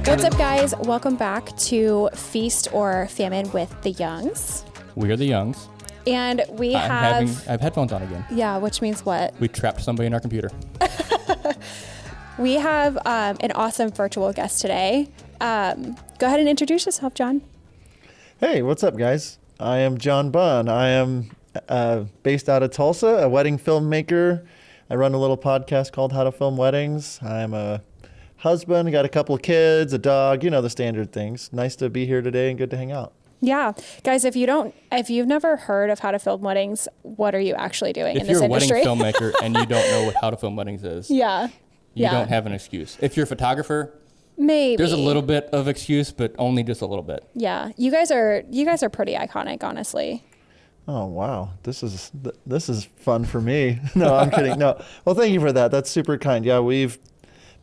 What's up, guys? Welcome back to Feast or Famine with the Youngs. We are the Youngs. And I have headphones on again. Yeah, which means what? We trapped somebody in our computer. We have an awesome virtual guest today. Go ahead and introduce yourself, John. Hey, what's up, guys? I am John Bunn. I am based out of Tulsa, a wedding filmmaker. I run a little podcast called How to Film Weddings. I'm a husband, got a couple of kids, a dog, you know, the standard things. Nice to be here today and good to hang out. Yeah. Guys, if you've never heard of How to Film Weddings, what are you actually doing in this industry? If you're a wedding filmmaker and you don't know what How to Film Weddings is, you don't have an excuse. If you're a photographer, maybe there's a little bit of excuse, but only just a little bit. Yeah. You guys are pretty iconic, honestly. Oh, wow. This is fun for me. No, I'm kidding. No. Well, thank you for that. That's super kind. Yeah, we've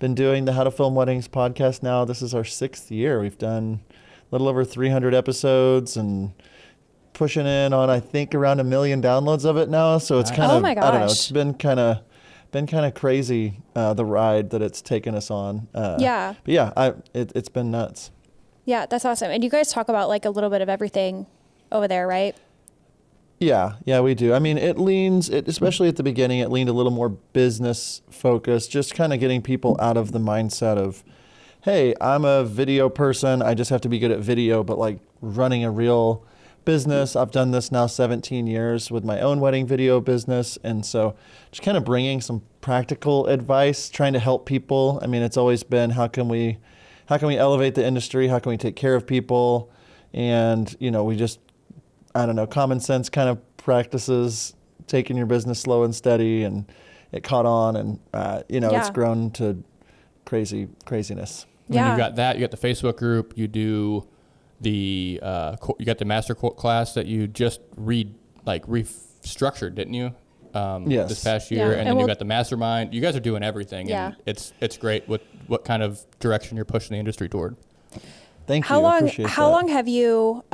been doing the How to Film Weddings podcast now. This is our 6th year. We've done a little over 300 episodes and pushing in on, I think, around 1 million downloads of it now. So it's kind of, my gosh. I don't know, it's been kind of crazy, the ride that it's taken us on. But yeah, it's been nuts. Yeah, that's awesome. And you guys talk about like a little bit of everything over there, right? Yeah, we do. I mean, especially at the beginning, it leaned a little more business focused, just kind of getting people out of the mindset of, hey, I'm a video person, I just have to be good at video, but like running a real business. I've done this now 17 years with my own wedding video business. And so just kind of bringing some practical advice, trying to help people. I mean, it's always been, how can we elevate the industry? How can we take care of people? And, you know, we just, I don't know, common sense kind of practices, taking your business slow and steady, and it caught on, and it's grown to craziness. Yeah. You got that. You got the Facebook group. You do you got the master class that you just restructured, didn't you? Yes. This past year, and then you got the Mastermind. You guys are doing everything, and it's great with what kind of direction you're pushing the industry toward. Thank you. How long have you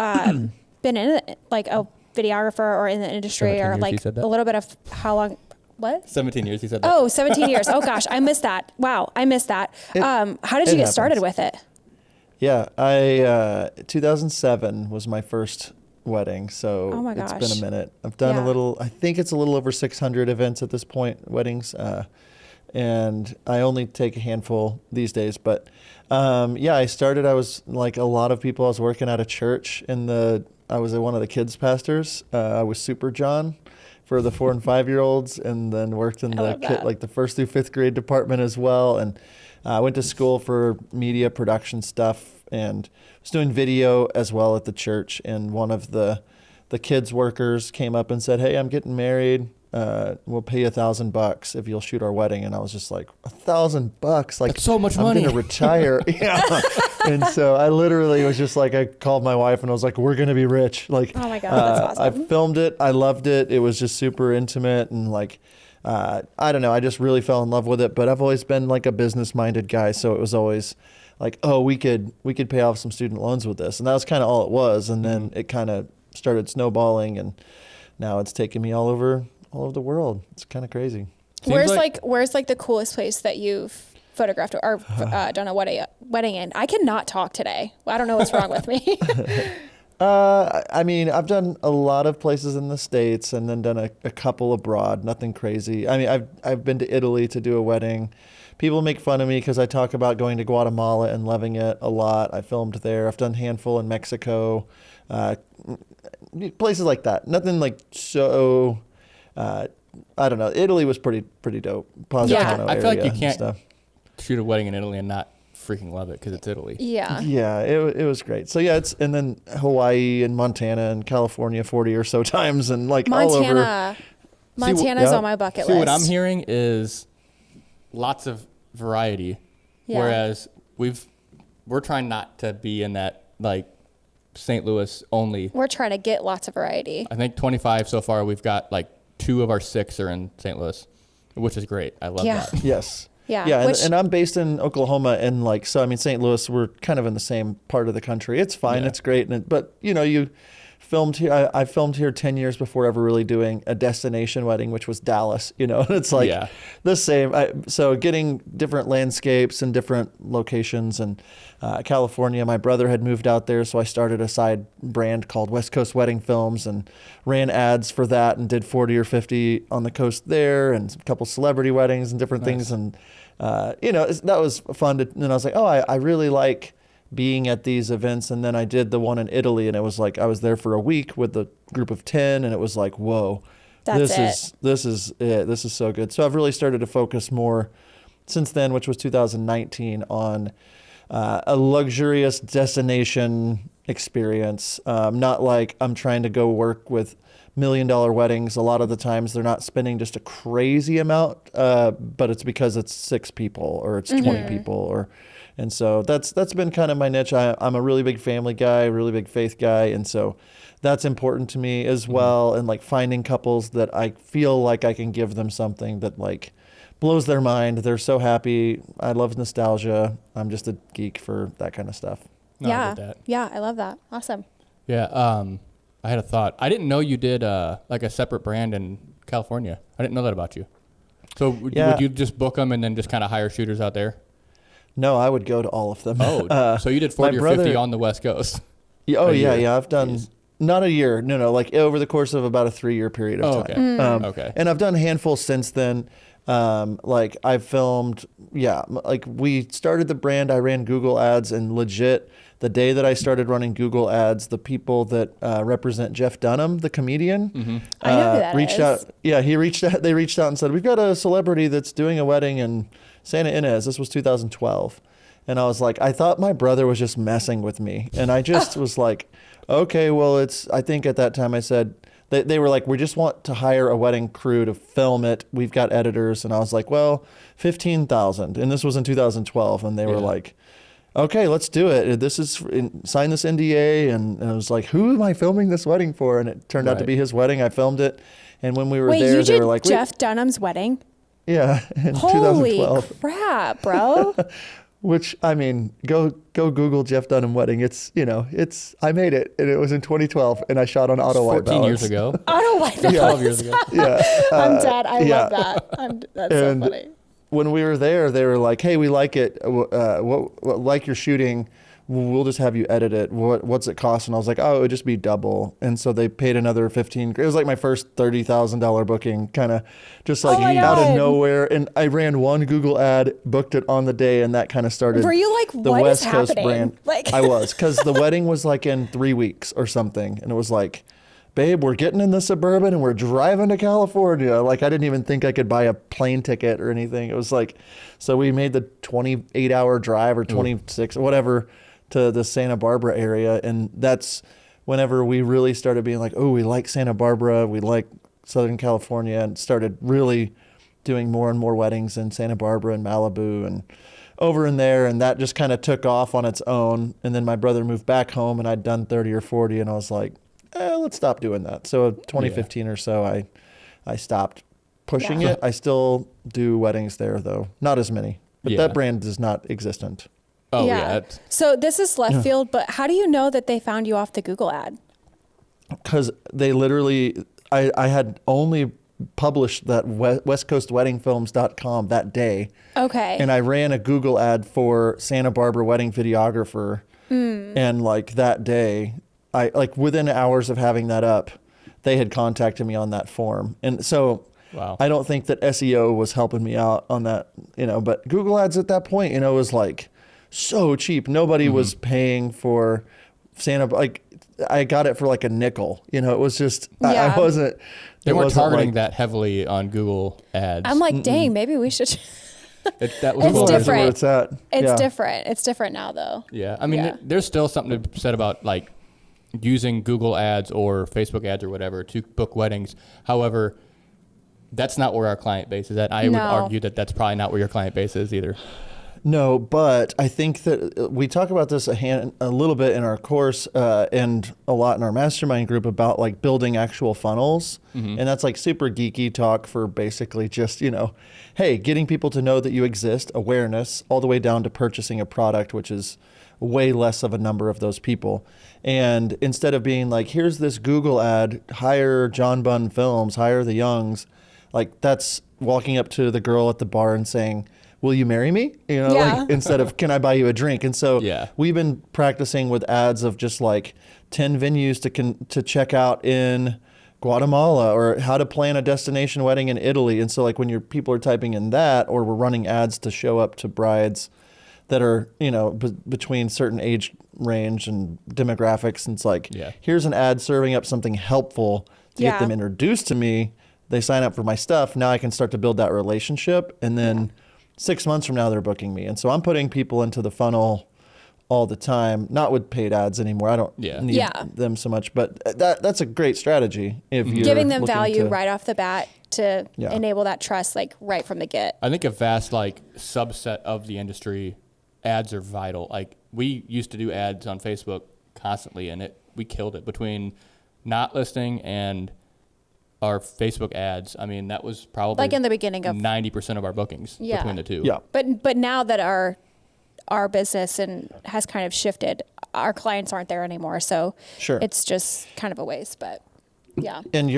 been in it, like a videographer or in the industry, or like a little bit of how long? What? 17 years, he said that. Oh, 17 years. Oh gosh, I missed that. Wow, I missed that. How did you get started with it? Yeah, 2007 was my first wedding, so oh my gosh. It's been a minute. I've done I think it's a little over 600 events at this point, weddings, and I only take a handful these days. But I started, I was like a lot of people, I was working at a church I was one of the kids pastors. I was Super John for the 4 and 5-year-olds, and then worked in the 1st through 5th grade department as well. And I went to school for media production stuff and was doing video as well at the church. And one of the kids workers came up and said, "Hey, I'm getting married. We'll pay you $1,000 if you'll shoot our wedding." And I was just like, $1,000? Like, that's so much I'm money. going to retire. Yeah. And so I literally was just like, I called my wife and I was like, we're going to be rich. Like, oh my God, that's awesome. I filmed it. I loved it. It was just super intimate, and like, I don't know, I just really fell in love with it. But I've always been like a business minded guy. So it was always like, oh, we could pay off some student loans with this. And that was kind of all it was. And then it kind of started snowballing, and now it's taken me all over the world. It's kind of crazy. Where's the coolest place that you've photographed or done a wedding in? I cannot talk today. I don't know what's wrong with me. I mean, I've done a lot of places in the States, and then done a couple abroad. Nothing crazy. I mean, I've been to Italy to do a wedding. People make fun of me because I talk about going to Guatemala and loving it a lot. I filmed there. I've done a handful in Mexico, places like that. Nothing like so. I don't know. Italy was pretty dope. Positano I feel like you can't stuff. Shoot a wedding in Italy and not freaking love it because it's Italy. Yeah. Yeah, it was great. So yeah, and then Hawaii and Montana and California 40 or so times, and like all over. Montana's on my bucket list. What I'm hearing is lots of variety, whereas we're trying not to be in that like St. Louis only. We're trying to get lots of variety. I think 25 so far. We've got like 2 of our 6 are in St. Louis, which is great. I love that. Yes. Yeah. And I'm based in Oklahoma, and like, so I mean, St. Louis, we're kind of in the same part of the country. It's fine. It's great. But you know, filmed here. I filmed here 10 years before ever really doing a destination wedding, which was Dallas, and it's like the same. So getting different landscapes and different locations, and California, my brother had moved out there. So I started a side brand called West Coast Wedding Films and ran ads for that and did 40 or 50 on the coast there and a couple celebrity weddings and different things. And, that was fun. And I was like, oh, I really like being at these events. And then I did the one in Italy, and it was like I was there for a week with a group of 10, and it was like, whoa, this is it. This is so good. So I've really started to focus more since then, which was 2019, on a luxurious destination experience. Not like I'm trying to go work with $1 million weddings. A lot of the times they're not spending just a crazy amount, but it's because it's 6 people or it's 20 people and so that's been kind of my niche. I'm a really big family guy, really big faith guy. And so that's important to me as well. And like finding couples that I feel like I can give them something that like blows their mind. They're so happy. I love nostalgia. I'm just a geek for that kind of stuff. No, I get that. Yeah, I love that. Awesome. Yeah. I had a thought. I didn't know you did like a separate brand in California. I didn't know that about you. So would you just book them and then just kind of hire shooters out there? No, I would go to all of them. Oh, so you did 40 or 50 on the West Coast? Yeah. I've done not a year. No, like over the course of about a 3-year period of time. Okay. And I've done a handful since then. Like I've filmed, like we started the brand, I ran Google ads, and legit the day that I started running Google ads, the people that represent Jeff Dunham, the comedian, I know who that reached is. out. Yeah, he reached out. They reached out and said, we've got a celebrity that's doing a wedding in Santa Ynez. This was 2012. And I was like, I thought my brother was just messing with me. And I just was like, okay, well, I think at that time I said, they were like, we just want to hire a wedding crew to film it. We've got editors. And I was like, well, 15,000. And this was in 2012. And they were like, okay, let's do it. Sign this NDA. And I was like, who am I filming this wedding for? And it turned out to be his wedding. I filmed it. And when we were there, they were like, Jeff Dunham's wedding? Yeah, in Holy 2012. crap, bro. Which, I mean, go Google Jeff Dunham wedding. I made it, and it was in 2012, and I shot on auto white 14 years ago. Auto white balance. 12 years ago. Yeah. I'm dead. I love that. That's so funny. When we were there, they were like, hey, we like it. Like your shooting. We'll just have you edit it. What's it cost? And I was like, oh, it would just be double. And so they paid another $15,000. It was like my first $30,000 booking, kind of just like out of nowhere. And I ran one Google ad, booked it on the day, and that kind of started. Were you like, the what West is Coast happening? brand. Like, I was, because the wedding was like in 3 weeks or something, and it was like, babe, we're getting in the Suburban and we're driving to California. Like, I didn't even think I could buy a plane ticket or anything. It was like, so we made the 28-hour drive or 26 or whatever to the Santa Barbara area. And that's whenever we really started being like, oh, we like Santa Barbara, we like Southern California, and started really doing more and more weddings in Santa Barbara and Malibu and over in there. And that just kind of took off on its own. And then my brother moved back home, and I'd done 30 or 40, and I was like, let's stop doing that. So 2015 or so, I stopped pushing it. I still do weddings there, though. Not as many. But that brand is not existent. Oh, yeah. So this is left field, but how do you know that they found you off the Google ad? Because they literally, I had only published that westcoastweddingfilms.com that day. Okay. And I ran a Google ad for Santa Barbara wedding videographer. And like that day, within hours of having that up, they had contacted me on that form. And so I don't think that SEO was helping me out on that, but Google ads at that point, was like so cheap. Nobody was paying for Santa. Like, I got it for like a nickel, it was just, I wasn't. They weren't targeting that heavily on Google ads. I'm like, dang, maybe we should. That was It's different. Where it's at. It's different. It's different now, though. Yeah. I mean, there's still something to be said about like using Google ads or Facebook ads or whatever to book weddings. However, that's not where our client base is at. I would argue that that's probably not where your client base is either. No, but I think that we talk about this a little bit in our course and a lot in our mastermind group about like building actual funnels. And that's like super geeky talk for basically just, hey, getting people to know that you exist, awareness, all the way down to purchasing a product, which is way less of a number of those people. And instead of being like, here's this Google ad, hire John Bunn Films, hire the Youngs, like that's walking up to the girl at the bar and saying, will you marry me? You know, Yeah. like instead of, can I buy you a drink? And so Yeah. we've been practicing with ads of just like 10 venues to check out in Guatemala, or how to plan a destination wedding in Italy. And so like when people are typing in that, or we're running ads to show up to brides that are, you know, between certain age range and demographics. And it's like, here's an ad serving up something helpful to get them introduced to me. They sign up for my stuff. Now I can start to build that relationship. And then 6 months from now, they're booking me. And so I'm putting people into the funnel all the time, not with paid ads anymore. I don't need them so much, but that's a great strategy. If you're giving them value right off the bat to enable that trust, like right from the get. I think a vast like subset of the industry, ads are vital. Like we used to do ads on Facebook constantly, and we killed it between not listing and our Facebook ads. I mean, that was probably like in the beginning of 90% of our bookings between the two. Yeah. But now that our business has kind of shifted, our clients aren't there anymore. So it's just kind of a waste, but yeah. And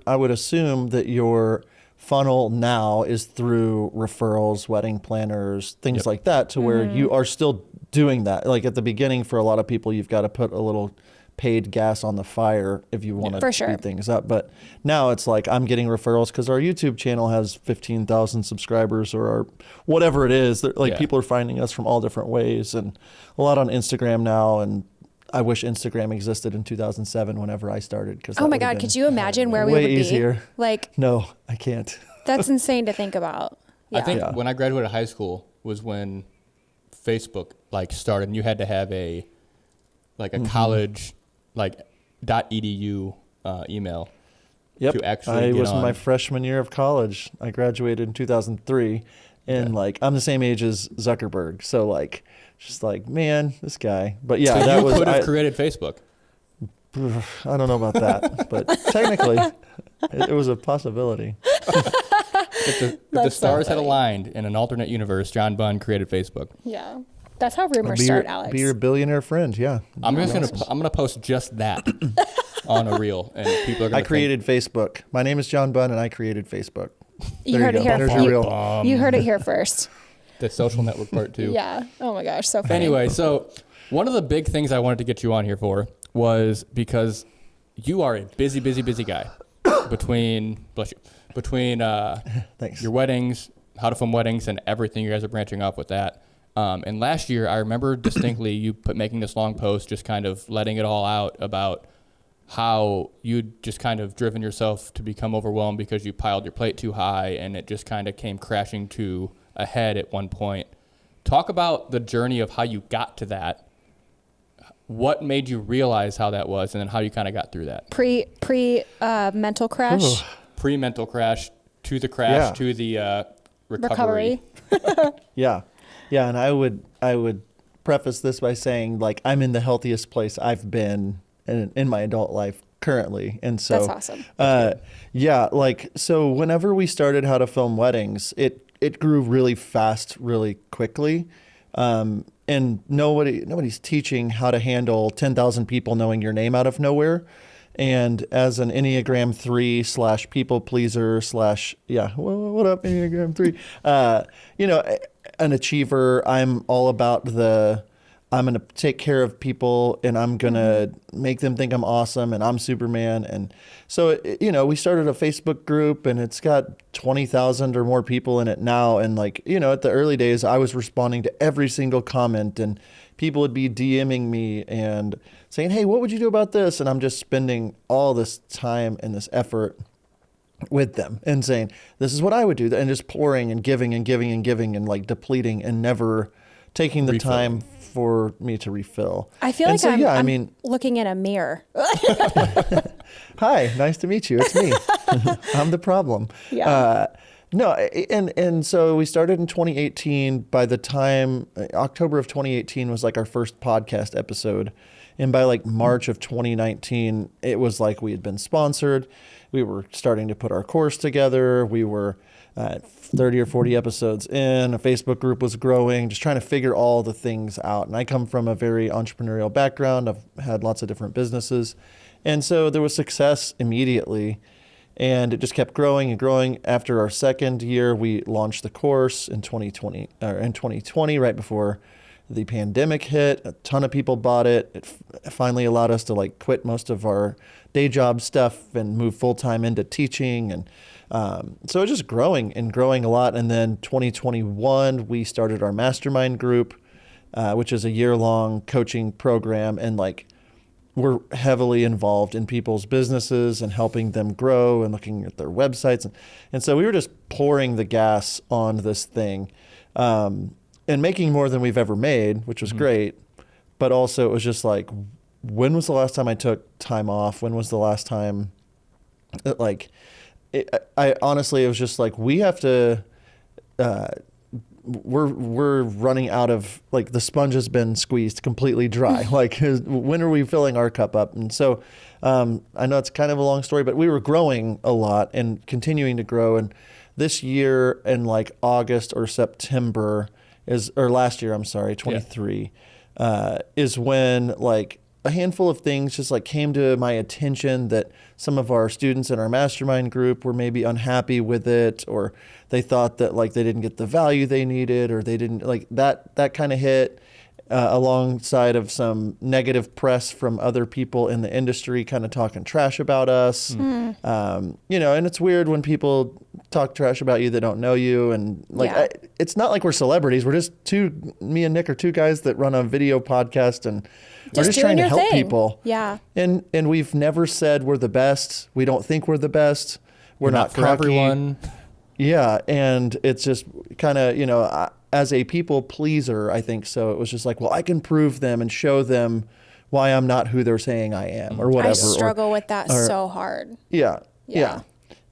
I would assume that your funnel now is through referrals, wedding planners, things like that, to where you are still doing that. Like at the beginning, for a lot of people, you've got to put a little paid gas on the fire if you want to speed things up. But now it's like I'm getting referrals because our YouTube channel has 15,000 subscribers, or our whatever it is. Like people are finding us from all different ways, and a lot on Instagram now. And I wish Instagram existed in 2007 whenever I started. Oh my God, could you imagine where we would be? Way easier. Like, no, I can't. That's insane to think about. I think when I graduated high school was when Facebook like started, and you had to have a college like .edu email to actually get on. My freshman year of college. I graduated in 2003, and like I'm the same age as Zuckerberg, so like just like, man, this guy. But yeah, so you could have created Facebook. I don't know about that, but technically it was a possibility. If the stars had aligned in an alternate universe, John Bunn created Facebook. Yeah. That's how rumors start, Alex. Be your billionaire friend, yeah. I'm gonna post just that on a reel, and people are gonna. I created Facebook. My name is John Bunn, and I created Facebook. You heard it here first. You heard it here first. The social network part too. Yeah. Oh my gosh, so funny. Anyway, so one of the big things I wanted to get you on here for was because you are a busy guy. Between your weddings, how to film weddings, and everything you guys are branching off with that. And last year, I remember distinctly you making this long post, just kind of letting it all out about how you'd just kind of driven yourself to become overwhelmed because you piled your plate too high, and it just kind of came crashing to a head at one point. Talk about the journey of how you got to that. What made you realize how that was, and then how you kind of got through that? Pre mental crash. Pre-mental crash to the crash to the recovery. Yeah. Yeah, and I would preface this by saying, like, I'm in the healthiest place I've been in my adult life currently. And so that's awesome. So whenever we started How to Film Weddings, it grew really fast, really quickly. And nobody's teaching how to handle 10,000 people knowing your name out of nowhere. And as an Enneagram 3 / people pleaser / what up, Enneagram 3? An achiever, I'm all about I'm going to take care of people, and I'm going to make them think I'm awesome and I'm Superman. And so, we started a Facebook group, and it's got 20,000 or more people in it now. And at the early days, I was responding to every single comment, and people would be DMing me and saying, hey, what would you do about this? And I'm just spending all this time and this effort with them and saying, this is what I would do. And just pouring and giving and giving and giving and like depleting and never taking the time for me to refill. I feel like I'm looking in a mirror. Hi, nice to meet you. It's me. I'm the problem. Yeah. And so we started in 2018. By the time October of 2018 was like our first podcast episode. And by like March of 2019, it was like we had been sponsored. We were starting to put our course together. We were 30 or 40 episodes in. A Facebook group was growing, just trying to figure all the things out. And I come from a very entrepreneurial background. I've had lots of different businesses. And so there was success immediately. And it just kept growing and growing. After our second year, we launched the course in 2020, right before the pandemic hit. A ton of people bought it. It finally allowed us to like quit most of our day job stuff and move full time into teaching. And so it's just growing and growing a lot. And then 2021, we started our Mastermind group, which is a year-long coaching program. And like, we're heavily involved in people's businesses and helping them grow and looking at their websites. And so we were just pouring the gas on this thing, and making more than we've ever made, which was great. But also it was just like, when was the last time I took time off? When was the last time I honestly, it was just like, we have to, we're running out of, like, the sponge has been squeezed completely dry. Like, when are we filling our cup up? And so I know it's kind of a long story, but we were growing a lot and continuing to grow. And this year in like August or September last year, 23, is when like a handful of things just like came to my attention, that some of our students in our Mastermind group were maybe unhappy with it, or they thought that like they didn't get the value they needed, or they didn't like that kind of hit alongside of some negative press from other people in the industry kind of talking trash about us. And it's weird when people talk trash about you that don't know you. And like, it's not like we're celebrities. We're just me and Nick are two guys that run a video podcast, and we're just trying to help people. Yeah. And we've never said we're the best. We don't think we're the best. We're not for cocky. everyone. Yeah. And it's just kind of, as a people pleaser, I think so. It was just like, well, I can prove them and show them why I'm not who they're saying I am, or whatever. I struggle with that so hard. Yeah.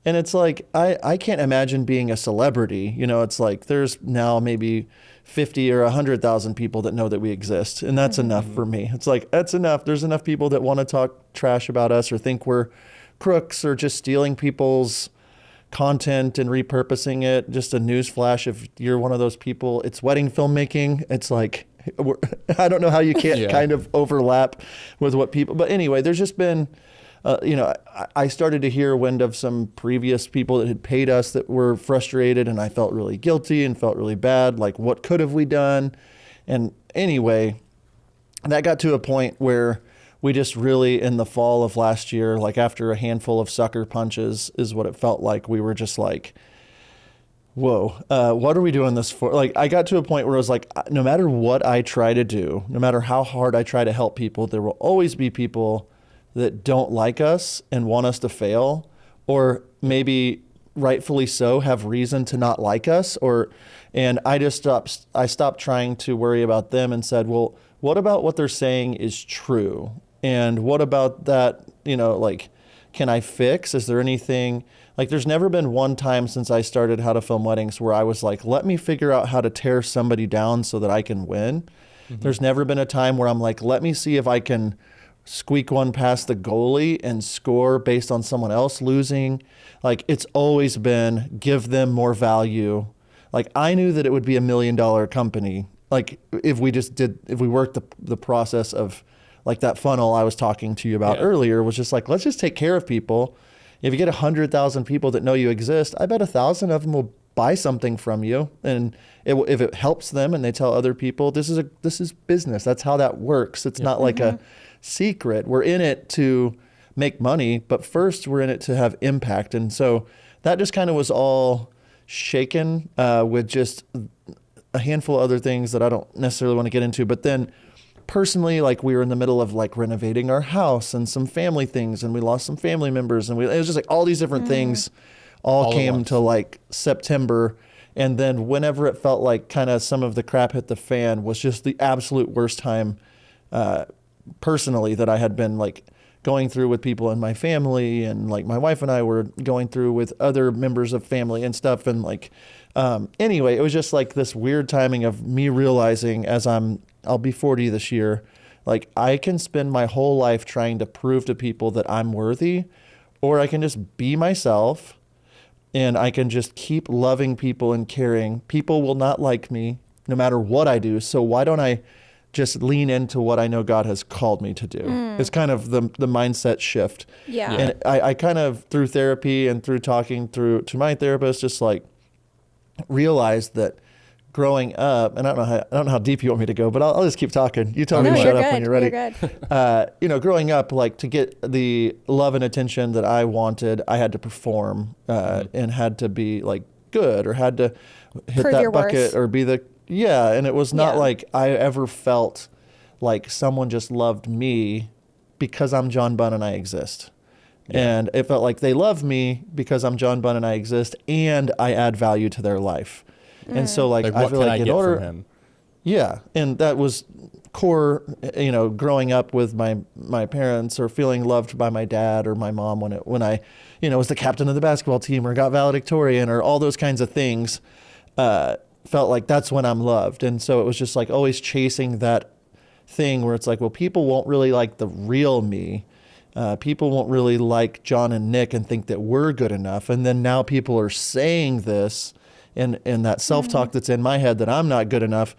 And it's like, I can't imagine being a celebrity. It's like, there's now maybe 50 or 100,000 people that know that we exist. And that's enough for me. It's like, that's enough. There's enough people that want to talk trash about us, or think we're crooks, or just stealing people's content and repurposing it. Just a news flash, if you're one of those people, it's wedding filmmaking. It's like, I don't know how you can't kind of overlap with what people, but anyway, there's just been, I started to hear wind of some previous people that had paid us that were frustrated, and I felt really guilty and felt really bad. Like, what could have we done? And anyway, that got to a point where we just really, in the fall of last year, like after a handful of sucker punches is what it felt like, we were just like, whoa, what are we doing this for? Like, I got to a point where I was like, no matter what I try to do, no matter how hard I try to help people, there will always be people that don't like us and want us to fail, or maybe rightfully so have reason to not like us. And I stopped trying to worry about them and said, well, what about what they're saying is true? And what about that, like, can I fix? Is there anything, like, there's never been one time since I started How to Film Weddings where I was like, let me figure out how to tear somebody down so that I can win. There's never been a time where I'm like, let me see if I can squeak one past the goalie and score based on someone else losing. Like, it's always been give them more value. Like, I knew that it would be $1 million company. Like, if we worked the process of, like, that funnel I was talking to you about earlier, was just like, let's just take care of people. If you get 100,000 people that know you exist, I bet 1,000 of them will buy something from you. And if it helps them and they tell other people, this is business. That's how that works. It's not like a secret. We're in it to make money, but first we're in it to have impact. And so that just kind of was all shaken with just a handful of other things that I don't necessarily want to get into. But then personally, like, we were in the middle of like renovating our house and some family things, and we lost some family members, and it was just like all these different things all came to like September. And then whenever it felt like kind of some of the crap hit the fan was just the absolute worst time personally that I had been like going through with people in my family, and like my wife and I were going through with other members of family and stuff. And like, anyway, it was just like this weird timing of me realizing, as I'll be 40 this year, Like, I can spend my whole life trying to prove to people that I'm worthy, or I can just be myself and I can just keep loving people and caring. People will not like me no matter what I do. So why don't I just lean into what I know God has called me to do? It's kind of the mindset shift. Yeah. And I kind of, through therapy and through talking to my therapist, just like realized that growing up, and I don't know how deep you want me to go, but I'll just keep talking. You tell me to shut up when you're ready. You're good. Growing up, like, to get the love and attention that I wanted, I had to perform and had to be like good, or had to hit Prove that your bucket worth. or be the, and it was not like I ever felt like someone just loved me because I'm John Bunn and I exist. And it felt like they love me because I'm John Bunn and I exist and I add value to their life. And so, like I feel like in order, from him? and that was core, growing up with my parents, or feeling loved by my dad or my mom when I was the captain of the basketball team or got valedictorian or all those kinds of things, felt like that's when I'm loved. And so it was just like always chasing that thing where it's like, well, people won't really like the real me. People won't really like John and Nick and think that we're good enough. And then now people are saying this, and that self-talk that's in my head that I'm not good enough.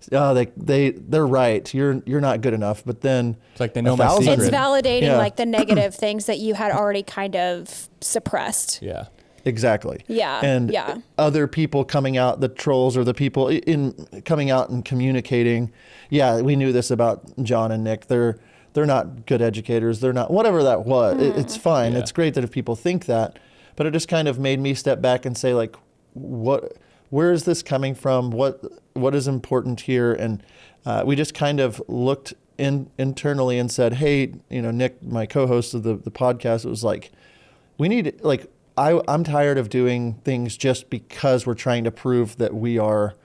They're right. You're not good enough. But then it's like they know my secret. It's validating like the negative things that you had already kind of suppressed. Yeah. Exactly. Yeah. And other people coming out, the trolls or the people in coming out and communicating. Yeah, we knew this about John and Nick. They're not good educators. They're not, whatever that was. It's fine. Yeah. It's great that if people think that, but it just kind of made me step back and say, like, where is this coming from? What is important here? And we just kind of looked internally and said, hey, Nick, my co-host of the podcast, it was like, we need, like, I'm tired of doing things just because we're trying to prove that we are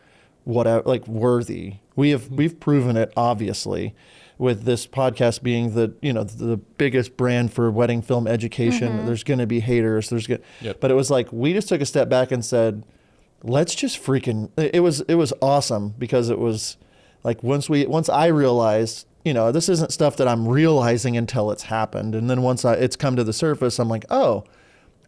worthy. We've proven it, obviously, with this podcast being the biggest brand for wedding film education. There's going to be haters. But it was like, we just took a step back and said, let's just freaking, it was awesome, because it was like, once I realized, this isn't stuff that I'm realizing until it's happened. And then once it's come to the surface, I'm like, oh,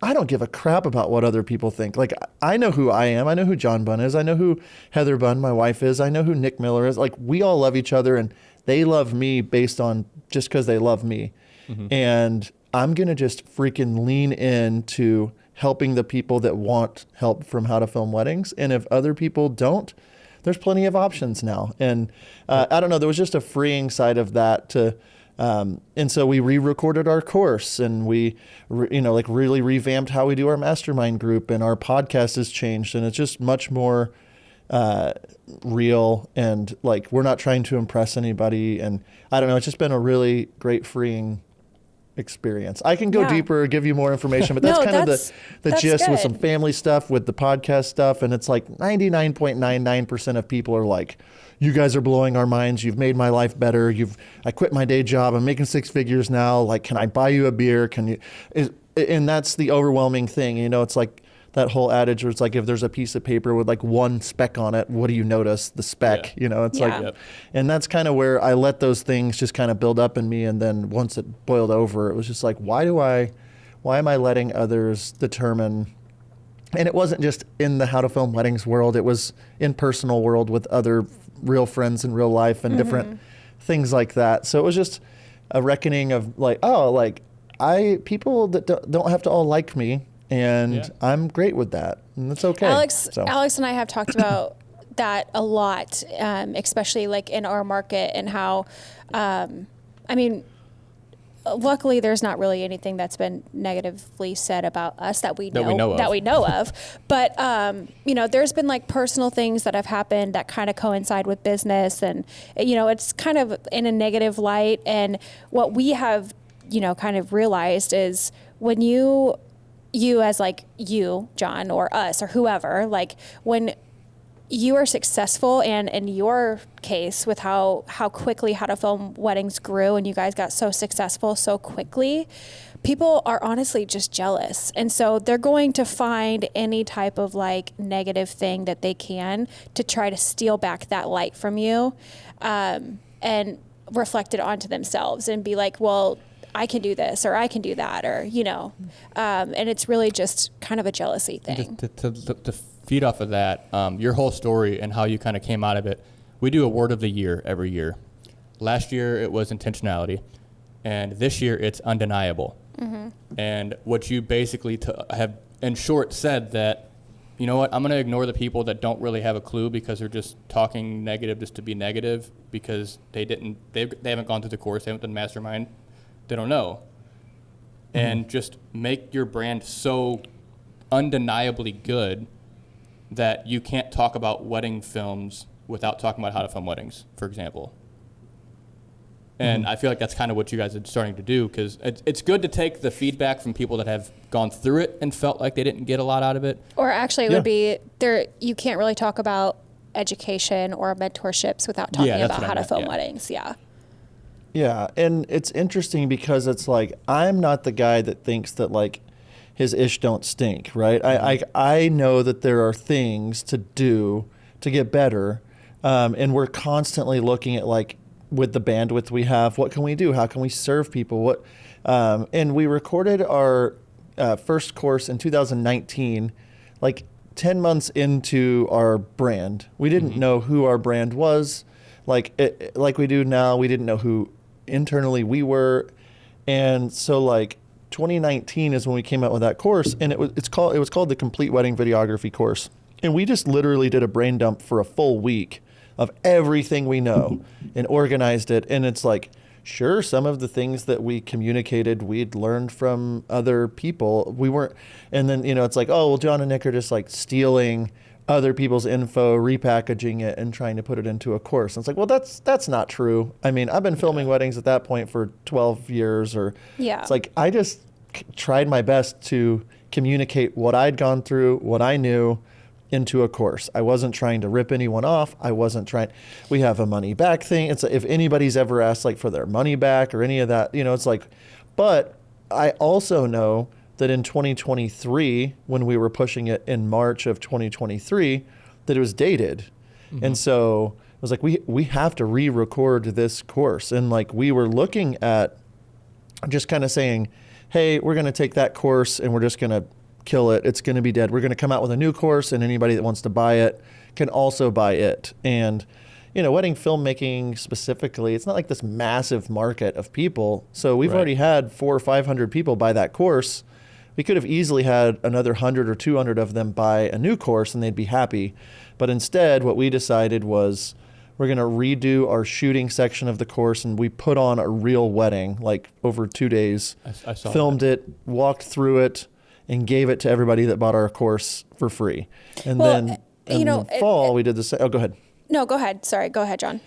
I don't give a crap about what other people think. Like, I know who I am. I know who John Bunn is. I know who Heather Bunn, my wife, is. I know who Nick Miller is. Like, we all love each other, and they love me based on just because they love me. And I'm going to just freaking lean into helping the people that want help from How to Film Weddings. And if other people don't, there's plenty of options now. And I don't know, there was just a freeing side of that to, and so we re-recorded our course, and we, really revamped how we do our mastermind group, and our podcast has changed, and it's just much more real, and like, we're not trying to impress anybody. And I don't know, it's just been a really great freeing experience. I can go deeper, give you more information, but that's the gist, with some family stuff, with the podcast stuff. And it's like 99.99% of people are like, you guys are blowing our minds. You've made my life better. I quit my day job. I'm making 6 figures now. Like, can I buy you a beer? And that's the overwhelming thing. It's like that whole adage where it's like, if there's a piece of paper with like one speck on it, what do you notice? The speck, it's like, and that's kind of where I let those things just kind of build up in me. And then once it boiled over, it was just like, why am I letting others determine? And it wasn't just in the How to Film Weddings world. It was in personal world with other real friends in real life and different things like that. So it was just a reckoning of like, people that don't have to all like me. And I'm great with that, and that's okay. Alex and I have talked about that a lot, especially like in our market, and how, luckily there's not really anything that's been negatively said about us that we know of. But, there's been like personal things that have happened that kind of coincide with business, and, it's kind of in a negative light. And what we have, kind of realized is when you as like you, John, or us, or whoever, like when you are successful, and in your case with how quickly How to Film Weddings grew, and you guys got so successful so quickly, people are honestly just jealous. And so they're going to find any type of like negative thing that they can to try to steal back that light from you. And reflect it onto themselves and be like, well, I can do this or I can do that, or, and it's really just kind of a jealousy thing. To feed off of that, your whole story and how you kind of came out of it, we do a word of the year every year. Last year it was intentionality, and this year it's undeniable. Mm-hmm. And what you basically have in short said that, you know what, I'm going to ignore the people that don't really have a clue because they're just talking negative just to be negative because they haven't gone through the course, they haven't done Mastermind, they don't know. Mm-hmm. And just make your brand so undeniably good that you can't talk about wedding films without talking about how to film weddings, for example. And I feel like that's kind of what you guys are starting to do, because it's good to take the feedback from people that have gone through it and felt like they didn't get a lot out of it. Or actually, it would be there. You can't really talk about education or mentorships without talking about how to film weddings. Yeah. Yeah, and it's interesting because it's like I'm not the guy that thinks that like his ish don't stink, right? Mm-hmm. I know that there are things to do to get better, and we're constantly looking at like, with the bandwidth we have, what can we do? How can we serve people? And we recorded our first course in 2019, like 10 months into our brand. We didn't know who our brand was, like we do now. We didn't know who internally we were, and so like 2019 is when we came out with that course, and it was called the Complete Wedding Videography Course, and we just literally did a brain dump for a full week of everything we know and organized it. And it's like, sure, some of the things that we communicated, we'd learned from other people. We weren't, and then, it's like, oh, well, John and Nick are just like stealing other people's info, repackaging it and trying to put it into a course. And it's like, well, that's not true. I mean, I've been filming weddings at that point for 12 years it's like, I just tried my best to communicate what I'd gone through, what I knew, into a course. I wasn't trying to rip anyone off. We have a money back thing. It's if anybody's ever asked like for their money back or any of that, it's like, but I also know that in 2023, when we were pushing it in March of 2023, that it was dated. Mm-hmm. And so it was like, we have to re-record this course. And like, we were looking at just kind of saying, hey, we're going to take that course and we're just going to kill it. It's going to be dead. We're going to come out with a new course, and anybody that wants to buy it can also buy it. And, wedding filmmaking specifically, it's not like this massive market of people. So we've already had 400 or 500 people buy that course. We could have easily had another 100 or 200 of them buy a new course and they'd be happy. But instead, what we decided was we're going to redo our shooting section of the course, and we put on a real wedding, like over 2 days. I saw filmed it, walked through it, and gave it to everybody that bought our course for free. And then in the fall, we did the same. Oh, go ahead. No, go ahead. Sorry. Go ahead, John.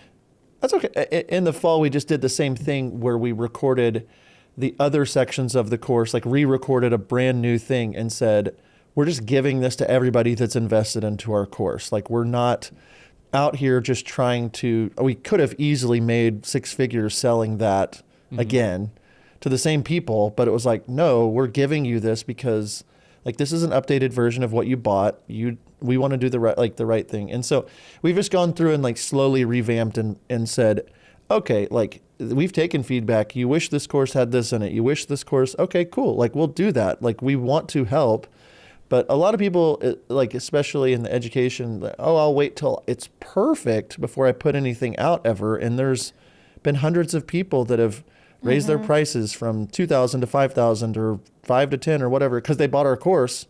That's okay. In the fall, we just did the same thing where we recorded the other sections of the course, like re-recorded a brand new thing and said, we're just giving this to everybody that's invested into our course. Like, we're not out here just trying to, we could have easily made 6 figures selling that again to the same people, but it was like, no, we're giving you this because like this is an updated version of what you bought. We want to do the right thing. And so we've just gone through and like slowly revamped and said, okay, like we've taken feedback. You wish this course had this in it. You wish this course, okay, cool. Like we'll do that. Like we want to help. But a lot of people, like especially in the education, I'll wait till it's perfect before I put anything out ever. And there's been hundreds of people that have raise their prices from $2,000 to $5,000 or $5 to $10 or whatever because they bought our course.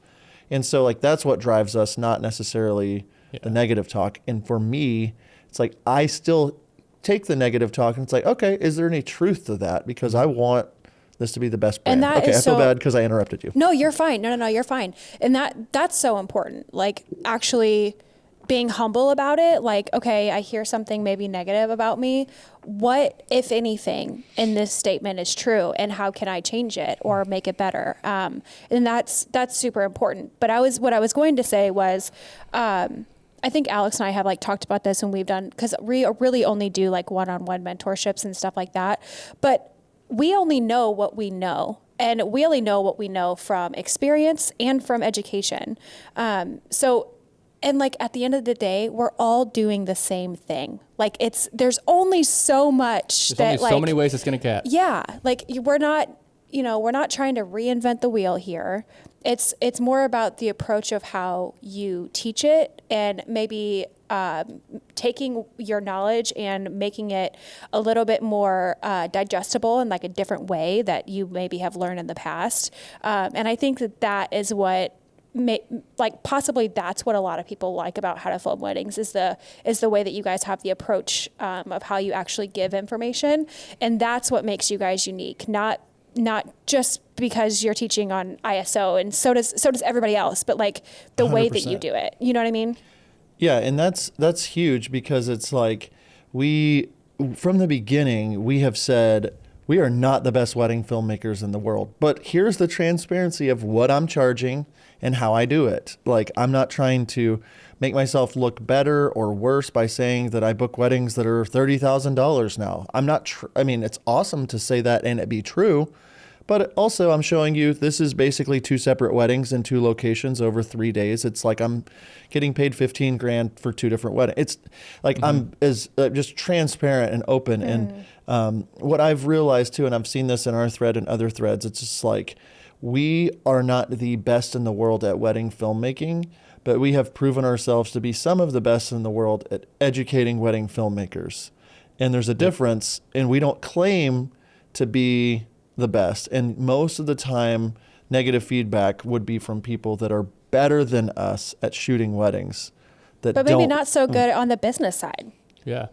And so like that's what drives us, not necessarily the negative talk. And for me, it's like I still take the negative talk and it's like, okay, is there any truth to that? Because I want this to be the best brand. And okay, I feel bad because I interrupted you. No, you're fine. No, you're fine. And that's so important. Like actually being humble about it, like, okay, I hear something maybe negative about me. What, if anything, in this statement is true, and how can I change it or make it better? And that's super important. But what I was going to say was, I think Alex and I have like talked about this when we've done, because we really only do like one-on-one mentorships and stuff like that. But we only know what we know. And we only know what we know from experience and from education. So And like at the end of the day, we're all doing the same thing. Like there's only so much there's only so many ways to skin a cat. Yeah. Like we're not trying to reinvent the wheel here. It's more about the approach of how you teach it, and maybe taking your knowledge and making it a little bit more digestible in like a different way that you maybe have learned in the past. And I think that is what possibly that's what a lot of people like about How to Film Weddings is the way that you guys have the approach of how you actually give information. And that's what makes you guys unique, not just because you're teaching on ISO, and so does everybody else, but like the 100%. Way that you do it. You know what I mean? Yeah, and that's huge, because it's like from the beginning, we have said we are not the best wedding filmmakers in the world, but here's the transparency of what I'm charging and how I do it. Like, I'm not trying to make myself look better or worse by saying that I book weddings that are $30,000 now. I'm not, I mean, it's awesome to say that and it be true, but also I'm showing you this is basically 2 separate weddings in 2 locations over 3 days. It's like I'm getting paid $15,000 for 2 different weddings. It's like I'm as just transparent and open. And what I've realized too, and I've seen this in our thread and other threads, it's just like, we are not the best in the world at wedding filmmaking, but we have proven ourselves to be some of the best in the world at educating wedding filmmakers. And there's a difference, and we don't claim to be the best. And most of the time, negative feedback would be from people that are better than us at shooting weddings. But maybe not so good on the business side. Yeah.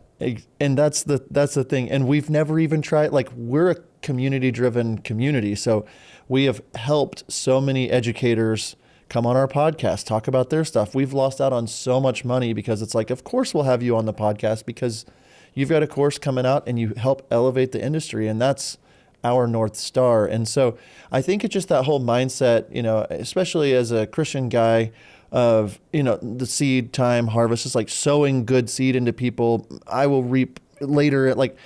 And that's the thing. And we've never even tried, like, we're a community-driven community. So we have helped so many educators come on our podcast, talk about their stuff. We've lost out on so much money because it's like, of course we'll have you on the podcast because you've got a course coming out and you help elevate the industry. And that's our North Star. And so I think it's just that whole mindset, especially as a Christian guy, of, the seed time harvest is like sowing good seed into people. I will reap later. Like,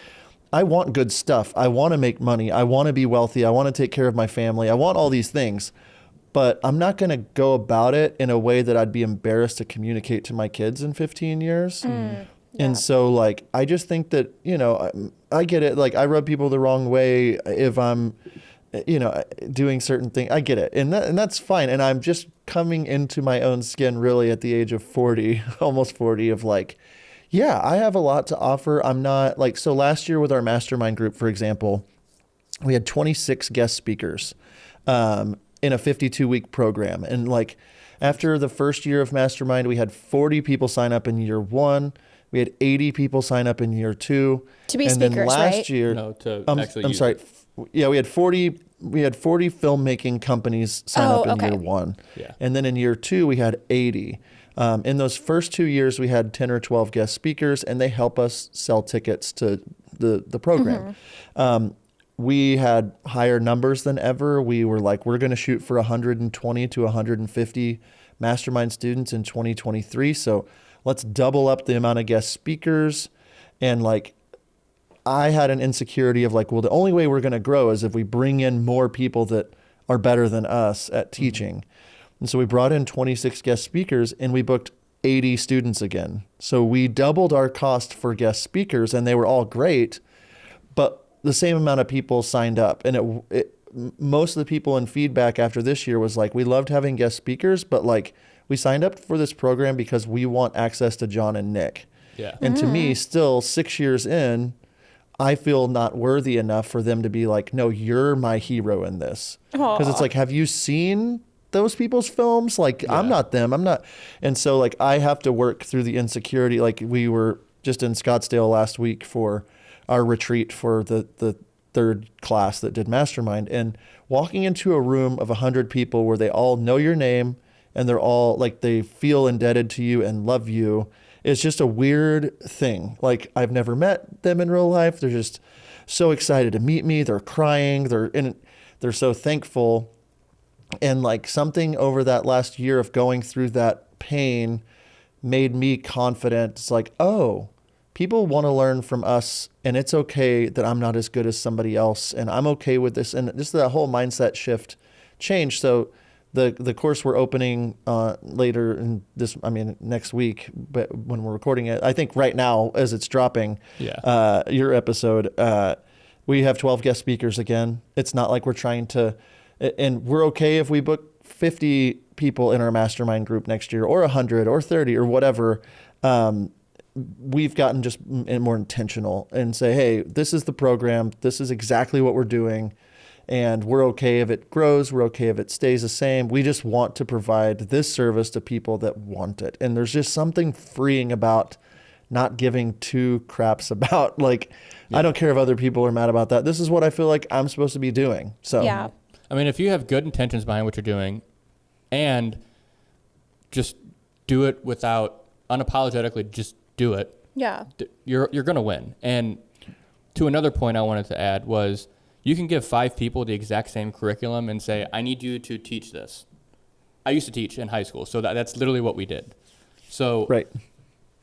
I want good stuff. I want to make money. I want to be wealthy. I want to take care of my family. I want all these things, but I'm not going to go about it in a way that I'd be embarrassed to communicate to my kids in 15 years. Yeah. And so, like, I just think that, I get it. Like, I rub people the wrong way if I'm, doing certain things. I get it. And that's fine. And I'm just coming into my own skin really at the age of 40, almost 40, of like, yeah, I have a lot to offer. I'm not like, so last year with our Mastermind group, for example, we had 26 guest speakers in a 52-week program. And like, after the first year of Mastermind, we had 40 people sign up in year 1. We had 80 people sign up in year 2. To be speakers, right? And then last year, no, to actually I'm sorry. Yeah, we had 40 filmmaking companies sign up in year 1. Yeah. And then in year 2, we had 80. In those first 2 years, we had 10 or 12 guest speakers, and they help us sell tickets to the program. We had higher numbers than ever. We were like, we're going to shoot for 120 to 150 Mastermind students in 2023. So let's double up the amount of guest speakers. And like, I had an insecurity of like, well, the only way we're going to grow is if we bring in more people that are better than us at teaching. And so we brought in 26 guest speakers and we booked 80 students again. So we doubled our cost for guest speakers, and they were all great, but the same amount of people signed up. And most of the people in feedback after this year was like, we loved having guest speakers, but like, we signed up for this program because we want access to John and Nick. Yeah. And to me, still 6 years in, I feel not worthy enough for them to be like, no, you're my hero in this. Because it's like, have you seen those people's films? Like, yeah. I'm not them. I'm not. And so like, I have to work through the insecurity. Like, we were just in Scottsdale last week for our retreat for the third class that did Mastermind, and walking into a room of 100 people where they all know your name and they're all like, they feel indebted to you and love you. It's just a weird thing. Like, I've never met them in real life. They're just so excited to meet me. They're crying. They're so thankful. And like, something over that last year of going through that pain made me confident. It's like, oh, people want to learn from us, and it's okay that I'm not as good as somebody else, and I'm okay with this. And just that whole mindset shift changed. So the course we're opening later in next week, but when we're recording it, I think right now as it's dropping, your episode, we have 12 guest speakers again. It's not like we're trying to, and we're okay if we book 50 people in our mastermind group next year, or 100 or 30 or whatever. We've gotten just more intentional and say, hey, this is the program. This is exactly what we're doing. And we're okay if it grows. We're okay if it stays the same. We just want to provide this service to people that want it. And there's just something freeing about not giving two craps about, like, I don't care if other people are mad about that. This is what I feel like I'm supposed to be doing. So, yeah. I mean, if you have good intentions behind what you're doing and just do it without unapologetically, just do it. Yeah. You're going to win. And to another point I wanted to add was, you can give 5 people the exact same curriculum and say, I need you to teach this. I used to teach in high school, so that's literally what we did. So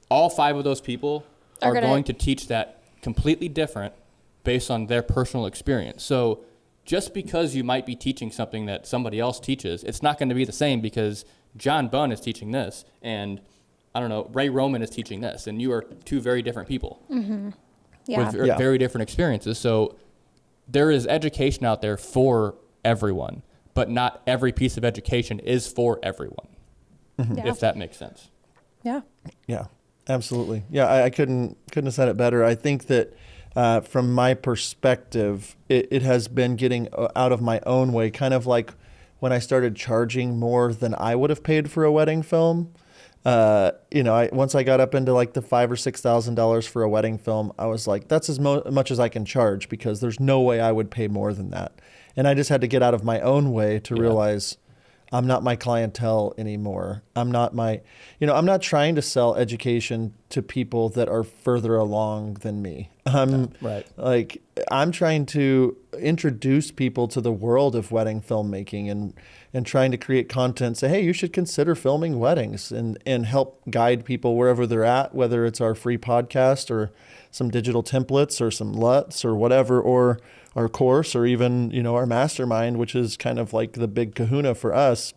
all 5 of those people are going to teach that completely different based on their personal experience. So just because you might be teaching something that somebody else teaches, it's not going to be the same, because John Bunn is teaching this, and I don't know, Ray Roman is teaching this, and you are 2 very different people with very different experiences. So there is education out there for everyone, but not every piece of education is for everyone, if that makes sense. Yeah. Yeah, absolutely. Yeah, I couldn't have said it better. I think that from my perspective, it has been getting out of my own way, kind of like when I started charging more than I would have paid for a wedding film. Once I got up into like the $5,000 or $6,000 for a wedding film, I was like, that's as much as I can charge, because there's no way I would pay more than that. And I just had to get out of my own way to realize I'm not my clientele anymore. I'm not trying to sell education to people that are further along than me. I'm trying to introduce people to the world of wedding filmmaking and trying to create content, say, hey, you should consider filming weddings, and help guide people wherever they're at, whether it's our free podcast or some digital templates or some LUTs or whatever, or our course, or even, our mastermind, which is kind of like the big kahuna for us.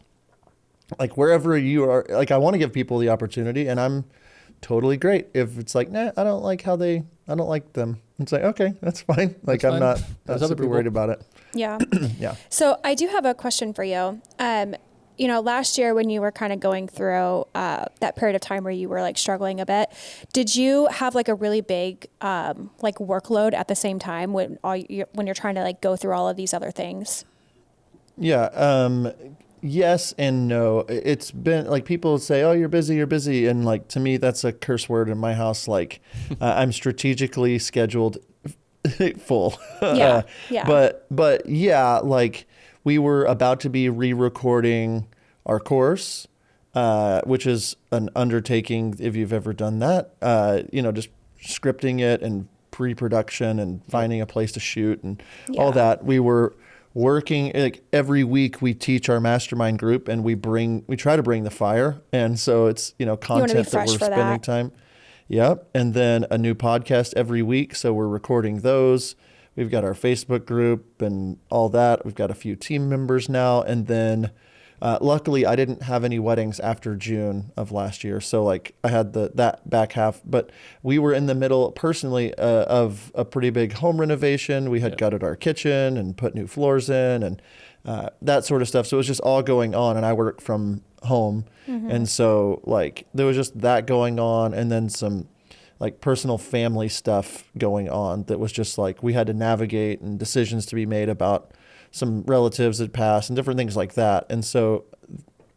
Like wherever you are, like I want to give people the opportunity, and I'm totally great if it's like, nah, I don't like them. It's like, okay, that's fine. Like I'm not super worried about it. Yeah. Yeah. So I do have a question for you. Last year when you were kind of going through that period of time where you were like struggling a bit, did you have like a really big like workload at the same time when you're trying to like go through all of these other things? Yeah. Yes and no. It's been like people say, oh, you're busy. And like, to me, that's a curse word in my house. Like I'm strategically scheduled full. Yeah. But yeah, like we were about to be re-recording our course, which is an undertaking if you've ever done that, just scripting it and pre-production and finding a place to shoot and all that. We were working, like every week we teach our mastermind group, and we try to bring the fire. And so it's, content that we're spending time. Yep. And then a new podcast every week. So we're recording those. We've got our Facebook group and all that. We've got a few team members now. And then luckily I didn't have any weddings after June of last year. So like I had that back half, but we were in the middle personally of a pretty big home renovation. We had gutted our kitchen and put new floors in and that sort of stuff. So it was just all going on, and I work from home. And so like there was just that going on, and then some like personal family stuff going on that was just like we had to navigate, and decisions to be made about some relatives that passed and different things like that. And so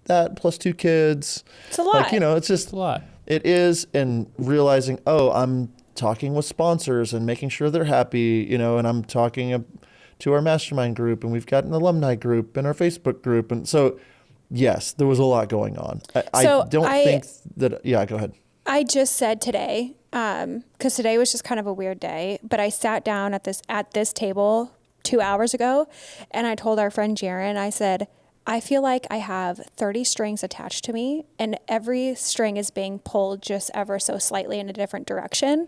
that plus 2 kids, it's a lot. Like, it's just a lot. It is. And realizing, I'm talking with sponsors and making sure they're happy, and I'm talking to our mastermind group, and we've got an alumni group and our Facebook group. And so, yes, there was a lot going on. I don't think that, go ahead. I just said today, because today was just kind of a weird day, but I sat down at this table 2 hours ago, and I told our friend Jaron, I said, I feel like I have 30 strings attached to me, and every string is being pulled just ever so slightly in a different direction.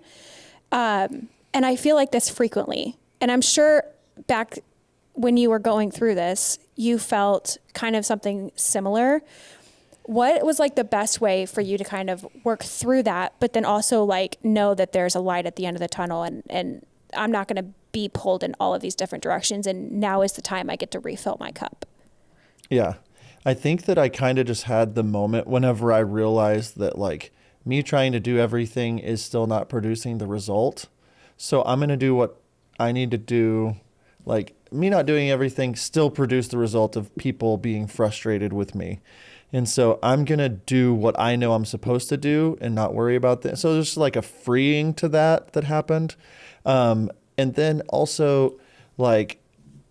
And I feel like this frequently. And I'm sure back when you were going through this, you felt kind of something similar. What was like the best way for you to kind of work through that, but then also like know that there's a light at the end of the tunnel, and I'm not going to be pulled in all of these different directions, and now is the time I get to refill my cup? Yeah. I think that I kind of just had the moment whenever I realized that like me trying to do everything is still not producing the result. So I'm going to do what I need to do. Like me not doing everything still produced the result of people being frustrated with me. And so I'm going to do what I know I'm supposed to do and not worry about that. So there's like a freeing to that happened. And then also like,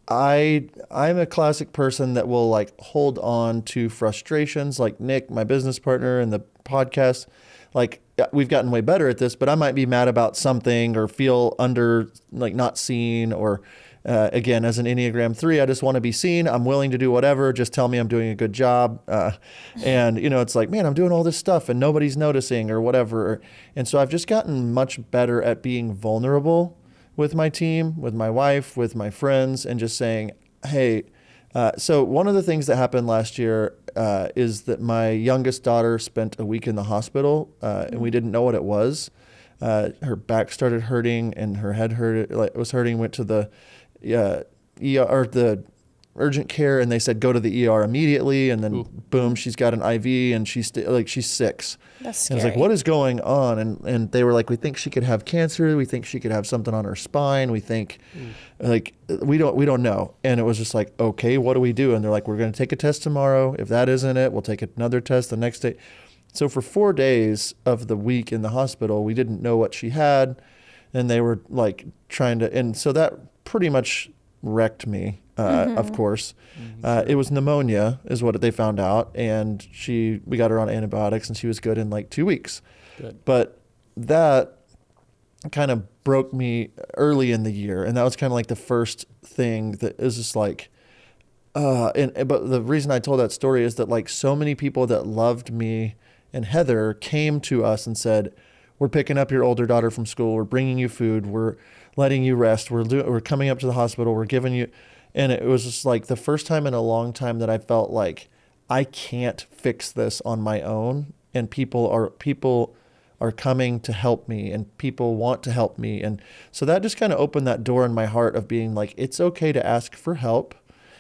I'm a classic person that will like hold on to frustrations, like Nick, my business partner, and the podcast. Like we've gotten way better at this, but I might be mad about something or feel not seen, or again, as an Enneagram 3, I just want to be seen. I'm willing to do whatever. Just tell me I'm doing a good job. And it's like, man, I'm doing all this stuff and nobody's noticing or whatever. And so I've just gotten much better at being vulnerable with my team, with my wife, with my friends, and just saying, hey, so one of the things that happened last year is that my youngest daughter spent a week in the hospital, and we didn't know what it was. Her back started hurting and her head was hurting, went to the ER, or the urgent care, and they said go to the ER immediately, and then boom, she's got an IV, and she's 6. That's scary. And I was like, what is going on? And they were like, we think she could have cancer. We think she could have something on her spine. We think we don't know. And it was just like, okay, what do we do? And they're like, we're going to take a test tomorrow. If that isn't it, we'll take another test the next day. So for 4 days of the week in the hospital, we didn't know what she had. And they were like and so that pretty much wrecked me. Of course, it was pneumonia is what they found out. And we got her on antibiotics and she was good in like 2 weeks. Good. But that kind of broke me early in the year. And that was kind of like the first thing that is just like, but the reason I told that story is that like so many people that loved me and Heather came to us and said, we're picking up your older daughter from school. We're bringing you food. We're letting you rest. We're coming up to the hospital. We're giving you. And it was just like the first time in a long time that I felt like I can't fix this on my own. And people are coming to help me, and people want to help me. And so that just kind of opened that door in my heart of being like, it's okay to ask for help.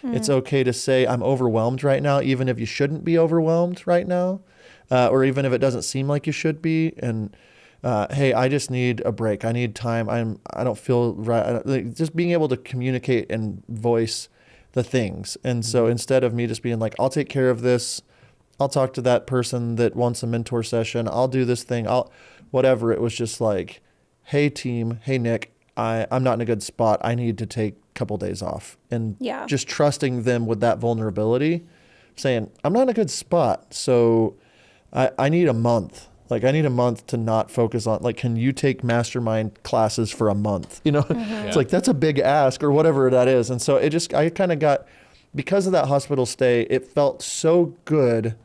It's okay to say I'm overwhelmed right now, even if you shouldn't be overwhelmed right now, or even if it doesn't seem like you should be. And hey, I just need a break. I need time. I don't feel right. Just being able to communicate and voice the things. And so instead of me just being like, I'll take care of this, I'll talk to that person that wants a mentor session, I'll do this thing, whatever. It was just like, hey team, hey Nick, I'm not in a good spot. I need to take a couple days off. And just trusting them with that vulnerability, saying, I'm not in a good spot. So I need a month. Like I need a month to not focus on, like, can you take Mastermind classes for a month? It's like, that's a big ask or whatever that is. And so I kind of got, because of that hospital stay, it felt so good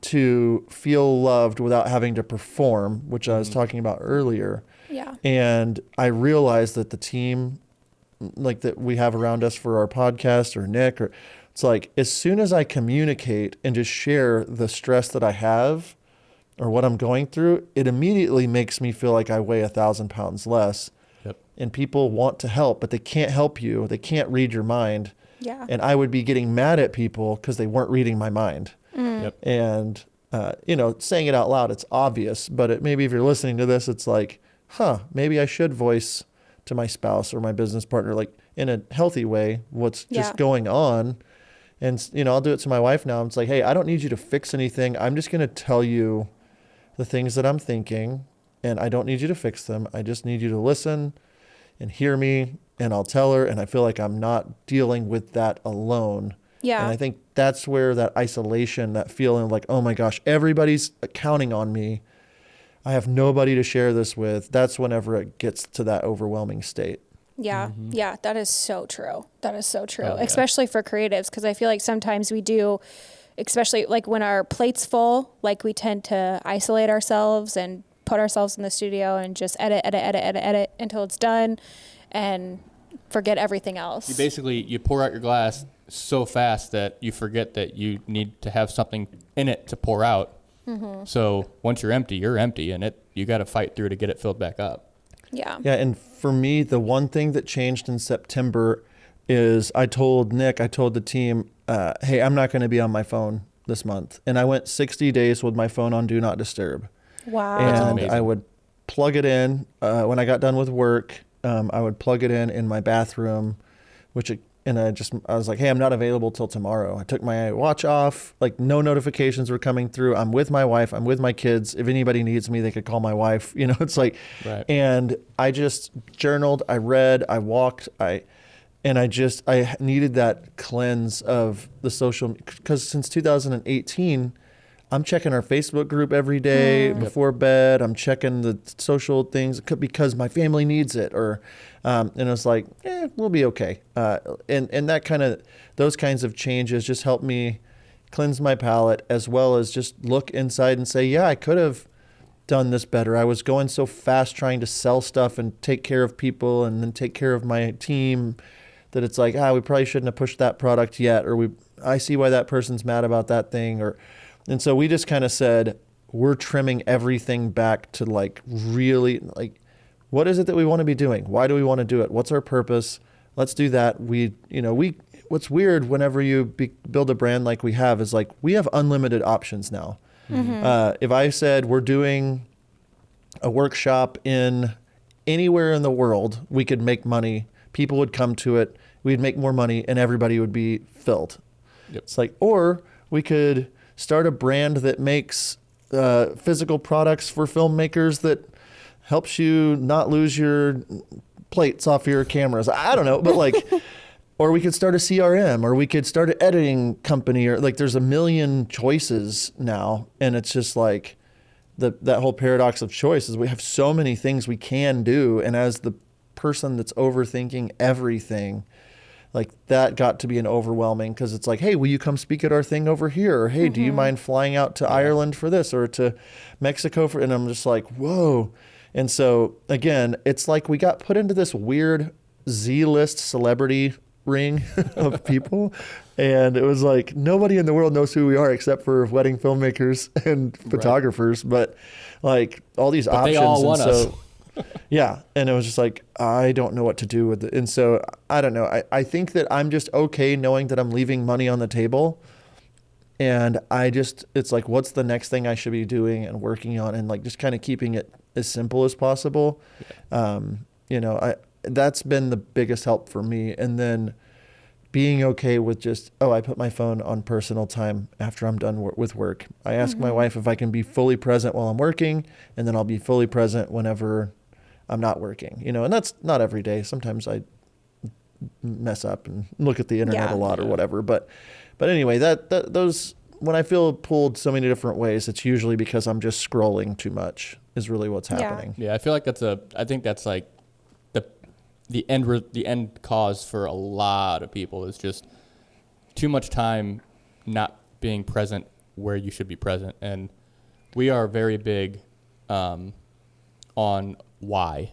to feel loved without having to perform, which I was talking about earlier. Yeah. And I realized that the team like that we have around us for our podcast, or Nick, or it's like, as soon as I communicate and just share the stress that I have or what I'm going through, it immediately makes me feel like I weigh 1,000 pounds less. Yep. And people want to help, but they can't help you. They can't read your mind. Yeah. And I would be getting mad at people because they weren't reading my mind. Yep. And, saying it out loud, it's obvious, but maybe if you're listening to this, it's like, maybe I should voice to my spouse or my business partner, like in a healthy way, what's just going on. And, I'll do it to my wife now. It's like, hey, I don't need you to fix anything. I'm just going to tell you the things that I'm thinking, and I don't need you to fix them. I just need you to listen and hear me, and I'll tell her. And I feel like I'm not dealing with that alone. Yeah. And I think that's where that isolation, that feeling of like, oh my gosh, everybody's counting on me, I have nobody to share this with. That's whenever it gets to that overwhelming state. Yeah. Mm-hmm. Yeah. That is so true. That is so true. Oh, yeah. Especially for creatives. Cause I feel like sometimes we do, especially like when our plate's full, like we tend to isolate ourselves and put ourselves in the studio and just edit until it's done. And forget everything else. You pour out your glass so fast that you forget that you need to have something in it to pour out. Mm-hmm. So once you're empty, and you got to fight through to get it filled back up. Yeah. Yeah. And for me, the one thing that changed in September is I told the team, hey, I'm not going to be on my phone this month. And I went 60 days with my phone on Do Not Disturb. Wow. And I would plug it in when I got done with work. I would plug it in my bathroom, I was like, hey, I'm not available till tomorrow. I took my watch off, like no notifications were coming through. I'm with my wife. I'm with my kids. If anybody needs me, they could call my wife. It's like, right. And I just journaled, I read, I walked, I needed that cleanse of the social, because since 2018, I'm checking our Facebook group every day before bed. I'm checking the social things because my family needs it, and it's like, we'll be okay. And that those kinds of changes just help me cleanse my palate, as well as just look inside and say, yeah, I could have done this better. I was going so fast trying to sell stuff and take care of people and then take care of my team that it's like, we probably shouldn't have pushed that product yet, or I see why that person's mad about that thing, and so we just kind of said, we're trimming everything back to really what is it that we want to be doing? Why do we want to do it? What's our purpose? Let's do that. What's weird whenever you build a brand like we have is we have unlimited options now. Mm-hmm. If I said we're doing a workshop in anywhere in the world, we could make money. People would come to it. We'd make more money and everybody would be filled. Yep. It's or we could start a brand that makes physical products for filmmakers that helps you not lose your plates off your cameras. I don't know, but or we could start a CRM, or we could start an editing company, or there's a million choices now. And it's just that whole paradox of choice is we have so many things we can do. And as the person that's overthinking everything, that got to be an overwhelming, because it's hey, will you come speak at our thing over here? Or hey, do you mind flying out to Ireland for this, or to Mexico and I'm just whoa. And so again, it's we got put into this weird Z-list celebrity ring of people. And it was nobody in the world knows who we are except for wedding filmmakers and photographers, right. But all these options. They all want us. Yeah. And it was just I don't know what to do with it. And so I don't know. I think that I'm just okay knowing that I'm leaving money on the table. And it's what's the next thing I should be doing and working on, and just kind of keeping it as simple as possible. Yeah. That's been the biggest help for me. And then being okay with just, I put my phone on personal time after I'm done with work. I ask my wife if I can be fully present while I'm working, and then I'll be fully present whenever I'm not working, and that's not every day. Sometimes I mess up and look at the internet a lot or whatever. But anyway, those, when I feel pulled so many different ways, it's usually because I'm just scrolling too much is really what's happening. Yeah. I feel like I think that's the end cause for a lot of people is just too much time not being present where you should be present. And we are very big on why.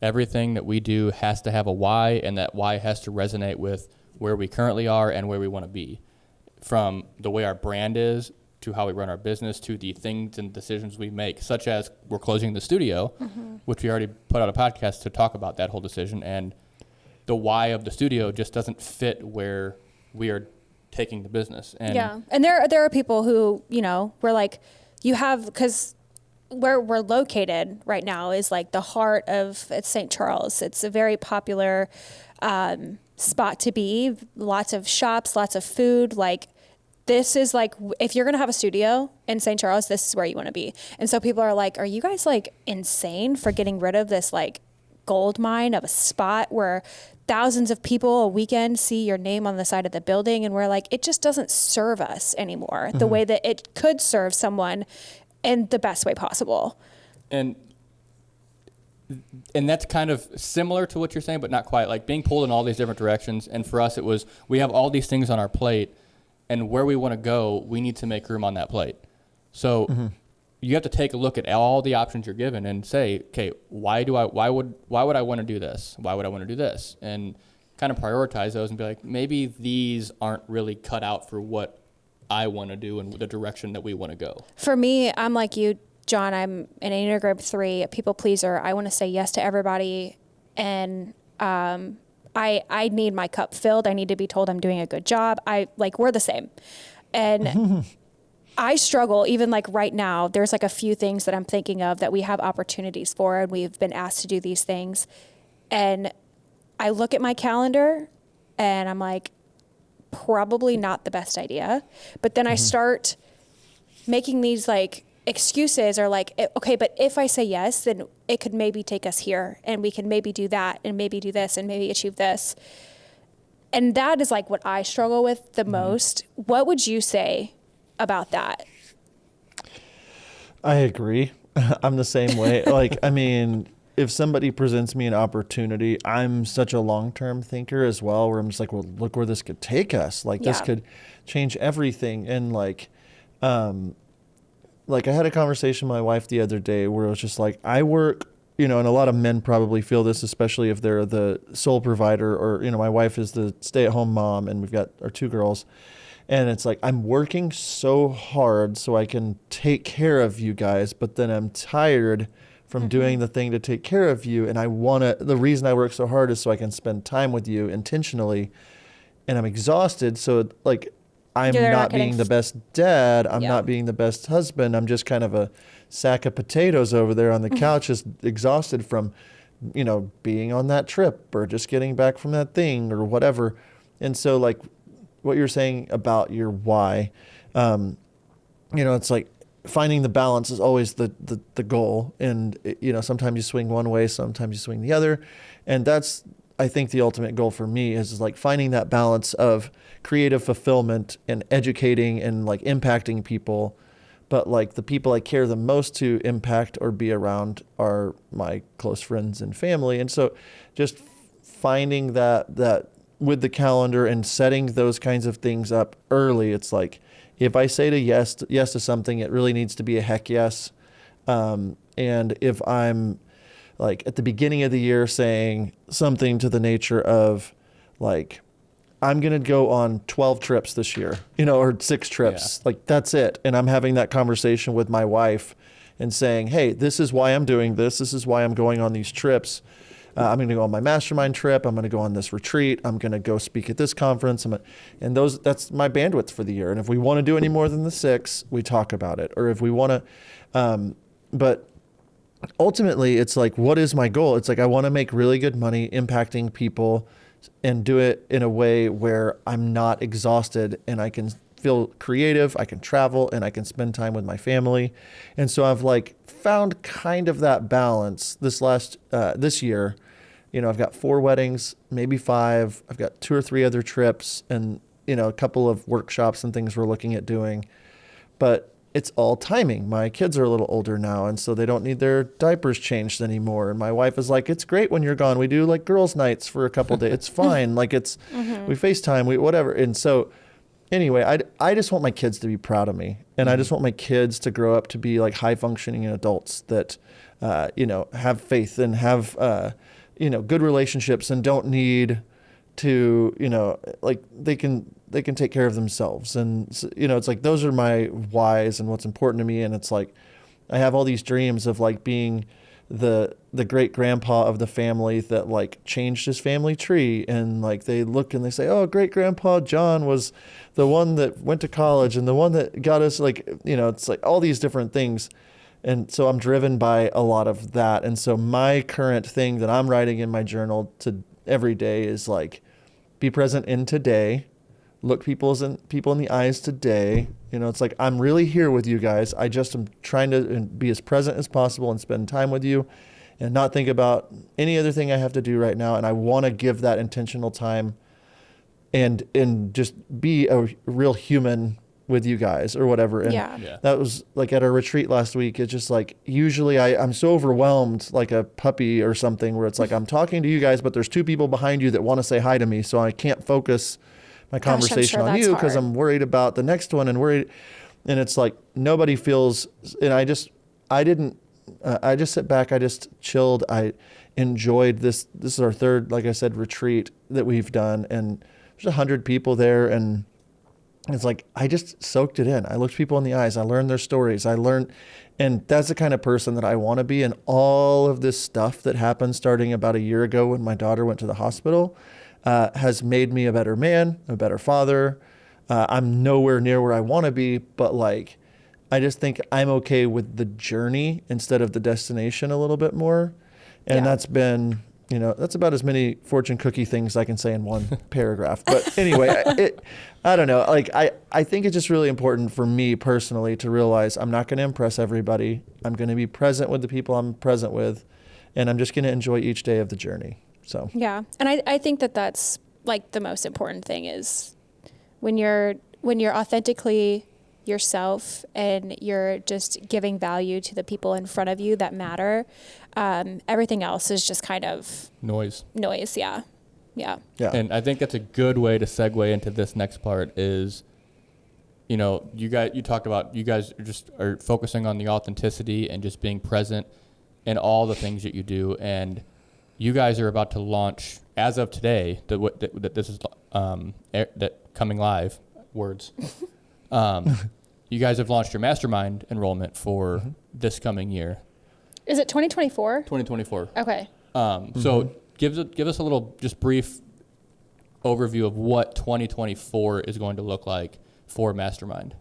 Everything that we do has to have a why, and that why has to resonate with where we currently are and where we want to be. From the way our brand is, to how we run our business, to the things and decisions we make, such as we're closing the studio, which we already put out a podcast to talk about that whole decision. And the why of the studio just doesn't fit where we are taking the business. And and there are people who, we're because where we're located right now is the heart of St. Charles. It's a very popular spot to be. Lots of shops, lots of food. This is if you're going to have a studio in St. Charles, this is where you want to be. And so people are are you guys insane for getting rid of this gold mine of a spot where thousands of people a weekend see your name on the side of the building? And we're it just doesn't serve us anymore the way that it could serve someone in the best way possible. And that's kind of similar to what you're saying, but not quite. Being pulled in all these different directions. And for us, it was, we have all these things on our plate, and where we want to go, we need to make room on that plate. So you have to take a look at all the options you're given and say, okay, why would I want to do this? Why would I want to do this? And kind of prioritize those and be like, maybe these aren't really cut out for what I want to do and the direction that we want to go. For me, I'm like you, John. I'm an Enneagram 3, a people pleaser. I want to say yes to everybody, and I need my cup filled. I need to be told I'm doing a good job. We're the same, and I struggle even like right now. There's like a few things that I'm thinking of that we have opportunities for, and we've been asked to do these things, and I look at my calendar and I'm like, probably not the best idea. But then I start making these like excuses or like, okay, but if I say yes, then it could maybe take us here and we can maybe do that and maybe do this and maybe achieve this. And that is like what I struggle with the most. What would you say about that? I agree. I'm the same way. Like, I mean, if somebody presents me an opportunity, I'm such a long-term thinker as well, where I'm just like, well, look where this could take us. Like, this could change everything. And like I had a conversation with my wife the other day where it was just like, I work, and a lot of men probably feel this, especially if they're the sole provider or, my wife is the stay-at-home mom and we've got our 2 girls. And it's like, I'm working so hard so I can take care of you guys, but then I'm tired from doing the thing to take care of you. And the reason I work so hard is so I can spend time with you intentionally. And I'm exhausted. So like, I'm not being the best dad. I'm not being the best husband. I'm just kind of a sack of potatoes over there on the couch, just exhausted from, being on that trip or just getting back from that thing or whatever. And so like what you're saying about your why, it's like, finding the balance is always the goal. And, sometimes you swing one way, sometimes you swing the other. And that's, I think, the ultimate goal for me is like finding that balance of creative fulfillment and educating and like impacting people. But like the people I care the most to impact or be around are my close friends and family. And so just finding that with the calendar and setting those kinds of things up early, it's like, if I say yes to something, it really needs to be a heck yes. And if I'm like at the beginning of the year saying something to the nature of like, I'm going to go on 12 trips this year, or 6 trips, like that's it. And I'm having that conversation with my wife and saying, hey, this is why I'm doing this. This is why I'm going on these trips. I'm going to go on my Mastermind trip. I'm going to go on this retreat. I'm going to go speak at this conference. That's my bandwidth for the year. And if we want to do any more than the 6, we talk about it. Or if we want to, but ultimately it's like, what is my goal? It's like, I want to make really good money impacting people and do it in a way where I'm not exhausted and I can feel creative, I can travel, and I can spend time with my family. And so I've like found kind of that balance this year. I've got 4 weddings, maybe 5. I've got 2 or 3 other trips and, a couple of workshops and things we're looking at doing. But it's all timing. My kids are a little older now, and so they don't need their diapers changed anymore. And my wife is like, it's great when you're gone. We do like girls' nights for a couple days. It's fine. Like we FaceTime, whatever. And so anyway, I just want my kids to be proud of me. And I just want my kids to grow up to be like high functioning adults that, have faith and have, good relationships and don't need to, like they can take care of themselves. And, it's like, those are my whys and what's important to me. And it's like, I have all these dreams of like being the great grandpa of the family that like changed his family tree. And like, they look and they say, oh, great grandpa John was the one that went to college and the one that got us like, it's like all these different things. And so I'm driven by a lot of that. And so my current thing that I'm writing in my journal to every day is like, be present in today, look people in the eyes today. It's like, I'm really here with you guys. I just am trying to be as present as possible and spend time with you and not think about any other thing I have to do right now. And I want to give that intentional time and just be a real human with you guys or whatever. And that was like at our retreat last week. It's just like, usually I'm so overwhelmed like a puppy or something where it's like, I'm talking to you guys, but there's 2 people behind you that want to say hi to me. So I can't focus my conversation on you because I'm worried about the next one And it's like nobody feels, and I just sit back. I just chilled. I enjoyed this. This is our third, like I said, retreat that we've done. And there's 100 people there. And it's like, I just soaked it in. I looked people in the eyes. I learned their stories. And that's the kind of person that I want to be. And all of this stuff that happened starting about a year ago when my daughter went to the hospital has made me a better man, a better father. I'm nowhere near where I want to be, but like, I just think I'm okay with the journey instead of the destination a little bit more. And that's been, that's about as many fortune cookie things I can say in one paragraph. But anyway, I don't know. Like, I think it's just really important for me personally to realize I'm not going to impress everybody. I'm going to be present with the people I'm present with, and I'm just going to enjoy each day of the journey. So, yeah. And I think that's like the most important thing is when you're authentically yourself and you're just giving value to the people in front of you that matter, everything else is just kind of noise. Yeah. And I think that's a good way to segue into this next part is, you talked about you guys are focusing on the authenticity and just being present in all the things that you do. And you guys are about to launch, as of today, that this is that coming live, words. You guys have launched your Mastermind enrollment for this coming year. Is it 2024? 2024. Okay. So give us a little just brief overview of what 2024 is going to look like for Mastermind.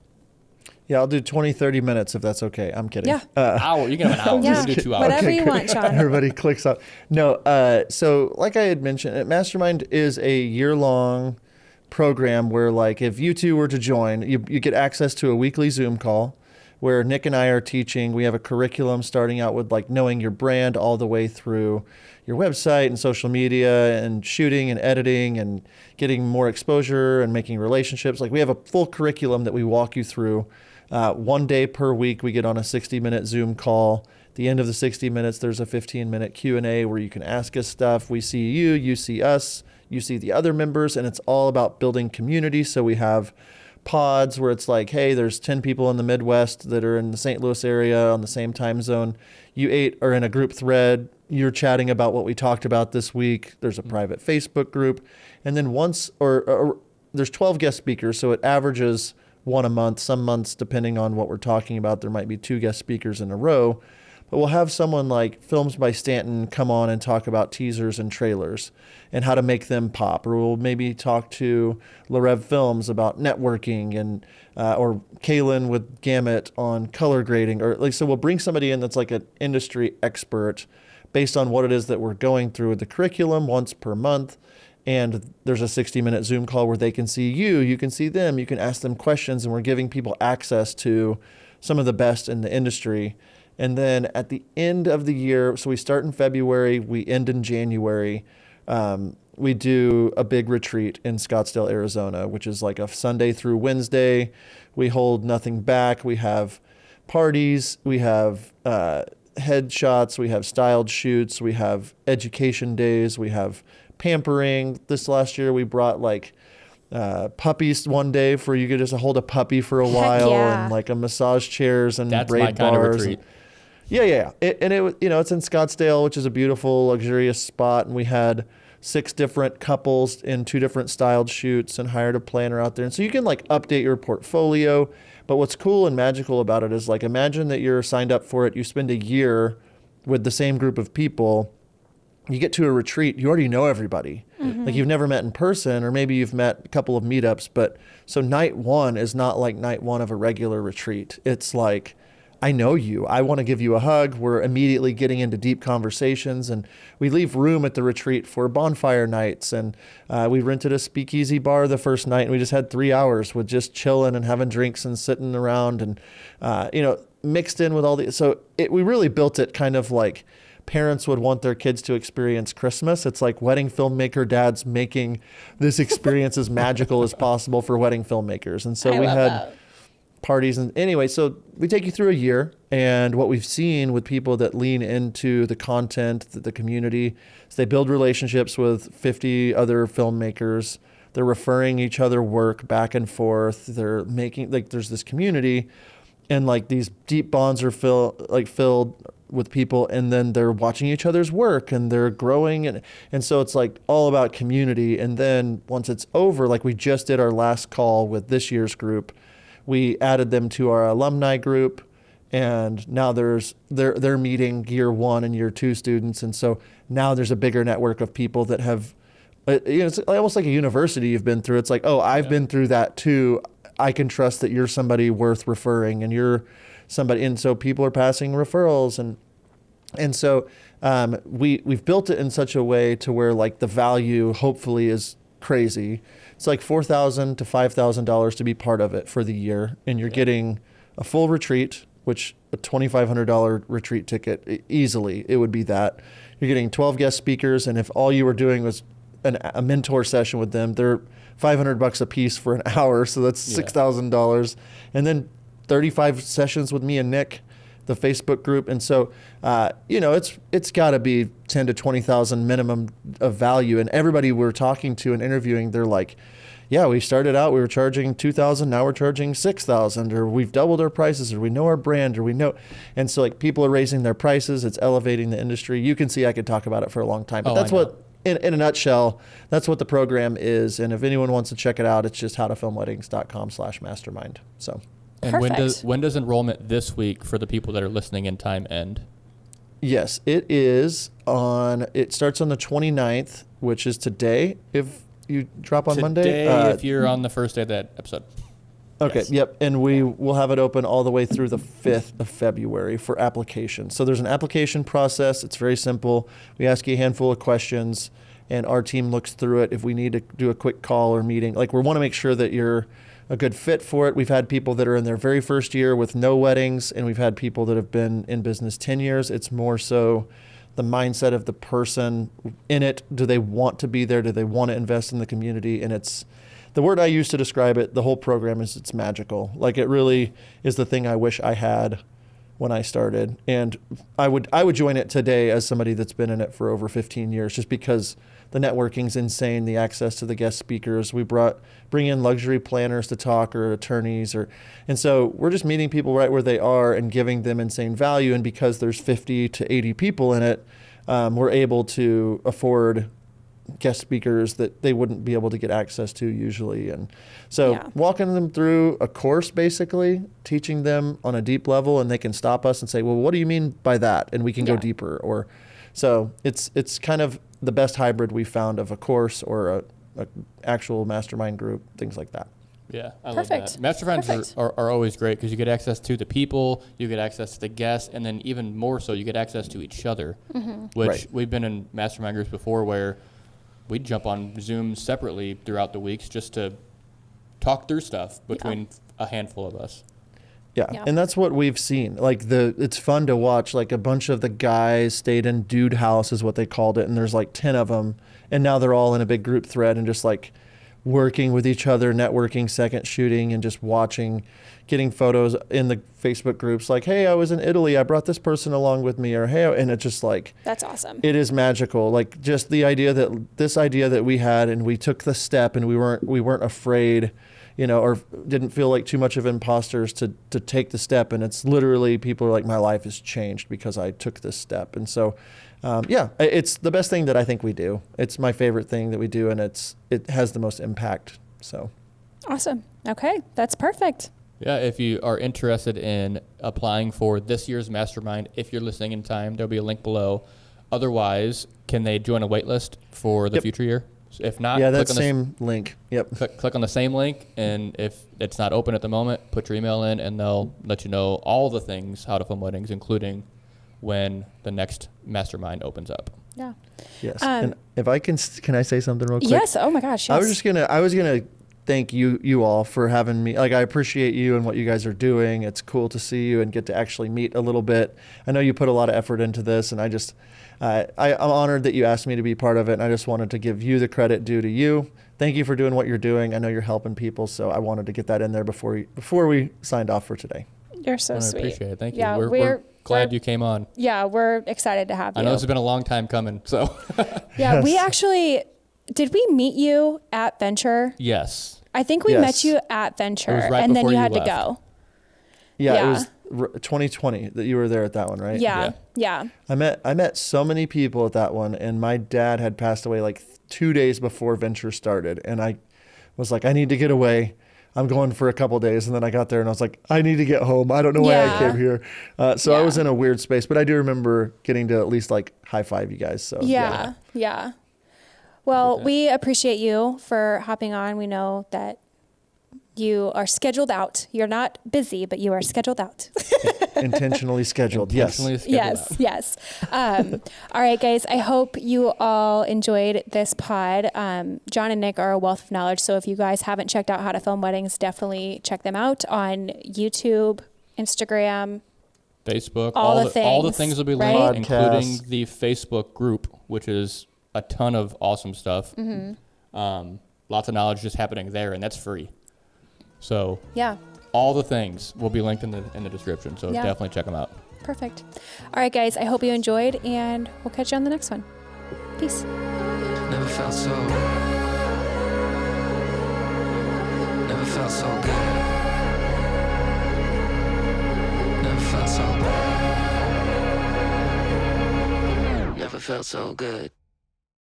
Yeah, I'll do 20, 30 minutes if that's okay. I'm kidding. Yeah. Hour. You can have an hour. Yeah. You can do 2 hours. Whatever you want, Sean. Everybody clicks up. No, so like I had mentioned, Mastermind is a year-long program where, like, if you two were to join, you get access to a weekly Zoom call where Nick and I are teaching. We have a curriculum starting out with like knowing your brand all the way through your website and social media and shooting and editing and getting more exposure and making relationships. Like, we have a full curriculum that we walk you through. 1 day per week, we get on a 60-minute Zoom call. At the end of the 60 minutes, there's a 15-minute Q&A where you can ask us stuff. We see you, you see us, you see the other members, and it's all about building community. So we have pods where it's like, hey, there's 10 people in the Midwest that are in the St. Louis area on the same time zone. You 8 are in a group thread. You're chatting about what we talked about this week. There's a private Facebook group. And then there's 12 guest speakers, so it averages 1 a month. Some months, depending on what we're talking about, there might be 2 guest speakers in a row. But we'll have someone like Films by Stanton come on and talk about teasers and trailers and how to make them pop. Or we'll maybe talk to Larev Films about networking and or Kaylin with Gamut on color grading. Or like, so we'll bring somebody in that's like an industry expert based on what it is that we're going through with the curriculum once per month. And there's a 60-minute Zoom call where they can see you can see them, you can ask them questions, and we're giving people access to some of the best in the industry. And then at the end of the year, so we start in February, we end in January, we do a big retreat in Scottsdale, Arizona, which is like a Sunday through Wednesday. We hold nothing back. We have parties, we have headshots, we have styled shoots, we have education days, we have pampering. This last year we brought like puppies one day for you could just hold a puppy for a while, and like a massage chairs and that's braid my kind bars. Of retreat. Yeah. It's in Scottsdale, which is a beautiful, luxurious spot. And we had 6 different couples in 2 different styled shoots and hired a planner out there. And so you can like update your portfolio. But what's cool and magical about it is like, imagine that you're signed up for it. You spend a year with the same group of people. You get to a retreat, you already know everybody. Mm-hmm. Like, you've never met in person, or maybe you've met a couple of meetups. But so night 1 is not like night 1 of a regular retreat. It's like, I know you. I want to give you a hug. We're immediately getting into deep conversations, and we leave room at the retreat for bonfire nights. And we rented a speakeasy bar the first night, and we just had 3 hours with just chilling and having drinks and sitting around and, mixed in with all the, so we really built it kind of like parents would want their kids to experience Christmas. It's like wedding filmmaker dads making this experience as magical as possible for wedding filmmakers. And so we had parties. And anyway, so we take you through a year, and what we've seen with people that lean into the content, the community, is they build relationships with 50 other filmmakers They're referring each other work back and forth. They're making, like, there's this community, and like these deep bonds are filled with people, and then they're watching each other's work and they're growing. And so it's like all about community. And then once it's over, like we just did our last call with this year's group, we added them to our alumni group. And now they're meeting year 1 and year 2 students. And so now there's a bigger network of people that have, it's almost like a university you've been through. It's like, oh, I've been through that too. I can trust that you're somebody worth referring, and you're somebody. And so people are passing referrals. And so we've built it in such a way to where like the value hopefully is crazy. It's like $4,000 to $5,000 to be part of it for the year. And you're getting a full retreat, which a $2,500 retreat ticket, easily, it would be that. You're getting 12 guest speakers, and if all you were doing was a mentor session with them, they're $500 a piece for an hour, so that's $6,000. And then 35 sessions with me and Nick, the Facebook group. And so, it's got to be 10 to 20,000 minimum of value. And everybody we're talking to and interviewing, they're like, yeah, we started out, we were charging $2,000, now we're charging $6,000, or we've doubled our prices, or we know our brand, or we know. And so like people are raising their prices, it's elevating the industry. You can see I could talk about it for a long time, but that's what, in a nutshell, that's what the program is. And if anyone wants to check it out, it's just howtofilmweddings.com/mastermind. So. And when does enrollment this week for the people that are listening in time end? Yes, it starts on the 29th, which is today. If you drop on Monday? Today, if you're on the first day of that episode. Okay, yes. Yep. And we will have it open all the way through the 5th of February for application. So there's an application process. It's very simple. We ask you a handful of questions, and our team looks through it. If we need to do a quick call or meeting, like we want to make sure that you're a good fit for it. We've had people that are in their very first year with no weddings, and we've had people that have been in business 10 years. It's more so the mindset of the person in it. Do they want to be there? Do they want to invest in the community? And it's the word I use to describe it, the whole program, is it's magical. Like it really is the thing I wish I had when I started. And I would join it today as somebody that's been in it for over 15 years, just because the networking's insane, the access to the guest speakers. We bring in luxury planners to talk, or attorneys, and so we're just meeting people right where they are and giving them insane value. And because there's 50 to 80 people in it, we're able to afford guest speakers that they wouldn't be able to get access to usually. And so walking them through a course, basically teaching them on a deep level, and they can stop us and say, well, what do you mean by that? And we can go deeper. Or so it's kind of the best hybrid we found of a course or a actual mastermind group, things like that. Yeah, I love that. Masterminds are always great because you get access to the people, you get access to the guests, and then even more so, you get access to each other, which we've been in mastermind groups before where we'd jump on Zoom separately throughout the weeks just to talk through stuff between a handful of us. Yeah, and that's what we've seen. Like it's fun to watch. Like a bunch of the guys stayed in Dude House is what they called it, and there's like 10 of them, and now they're all in a big group thread and just like working with each other, networking, second shooting, and just watching, getting photos in the Facebook groups. Like, hey, I was in Italy. I brought this person along with me, or hey, and it's just like that's awesome. It is magical. Like just the idea that we had, and we took the step, and we weren't afraid, or didn't feel like too much of imposters to take the step. And it's literally people are like, my life has changed because I took this step. And so, it's the best thing that I think we do. It's my favorite thing that we do, and it has the most impact. So awesome. Okay, that's perfect. Yeah, if you are interested in applying for this year's Mastermind, if you're listening in time, there'll be a link below. Otherwise, can they join a wait list for the future year? If not, that same link. Yep. Click on the same link, and if it's not open at the moment, put your email in, and they'll let you know all the things how to film weddings, including when the next Mastermind opens up. Yeah. Yes. And if I can I say something real quick? Yes. Oh my gosh. Yes. I was gonna thank you all for having me. Like, I appreciate you and what you guys are doing. It's cool to see you and get to actually meet a little bit. I know you put a lot of effort into this, and I'm honored that you asked me to be part of it. And I just wanted to give you the credit due to you. Thank you for doing what you're doing. I know you're helping people, so I wanted to get that in there before we signed off for today. You're so sweet. I appreciate it. Thank you. Yeah, we're glad you came on. Yeah, we're excited to have you. I know this has been a long time coming, so. Yeah, yes. We actually, did we meet you at Venture? Yes. I think we met you at Venture, right and then you left. had to go. Yeah, it was 2020 that you were there at that one, right? Yeah. I met so many people at that one, and my dad had passed away like 2 days before Venture started, and I was like, I need to get away. I'm going for a couple days, and then I got there and I was like, I need to get home. I don't know why I came here. So I was in a weird space, but I do remember getting to at least like high five you guys. So yeah. Well, we appreciate you for hopping on. We know that you are scheduled out. You're not busy, but you are scheduled out. Intentionally scheduled. Yes. All right, guys. I hope you all enjoyed this pod. John and Nick are a wealth of knowledge. So if you guys haven't checked out How to Film Weddings, definitely check them out on YouTube, Instagram, Facebook. All the things will be linked, including the Facebook group, which is a ton of awesome stuff. Lots of knowledge just happening there, and that's free. So all the things will be linked in the description. So definitely check them out. Perfect. All right, guys. I hope you enjoyed, and we'll catch you on the next one. Peace. Never felt so good. Never felt so good.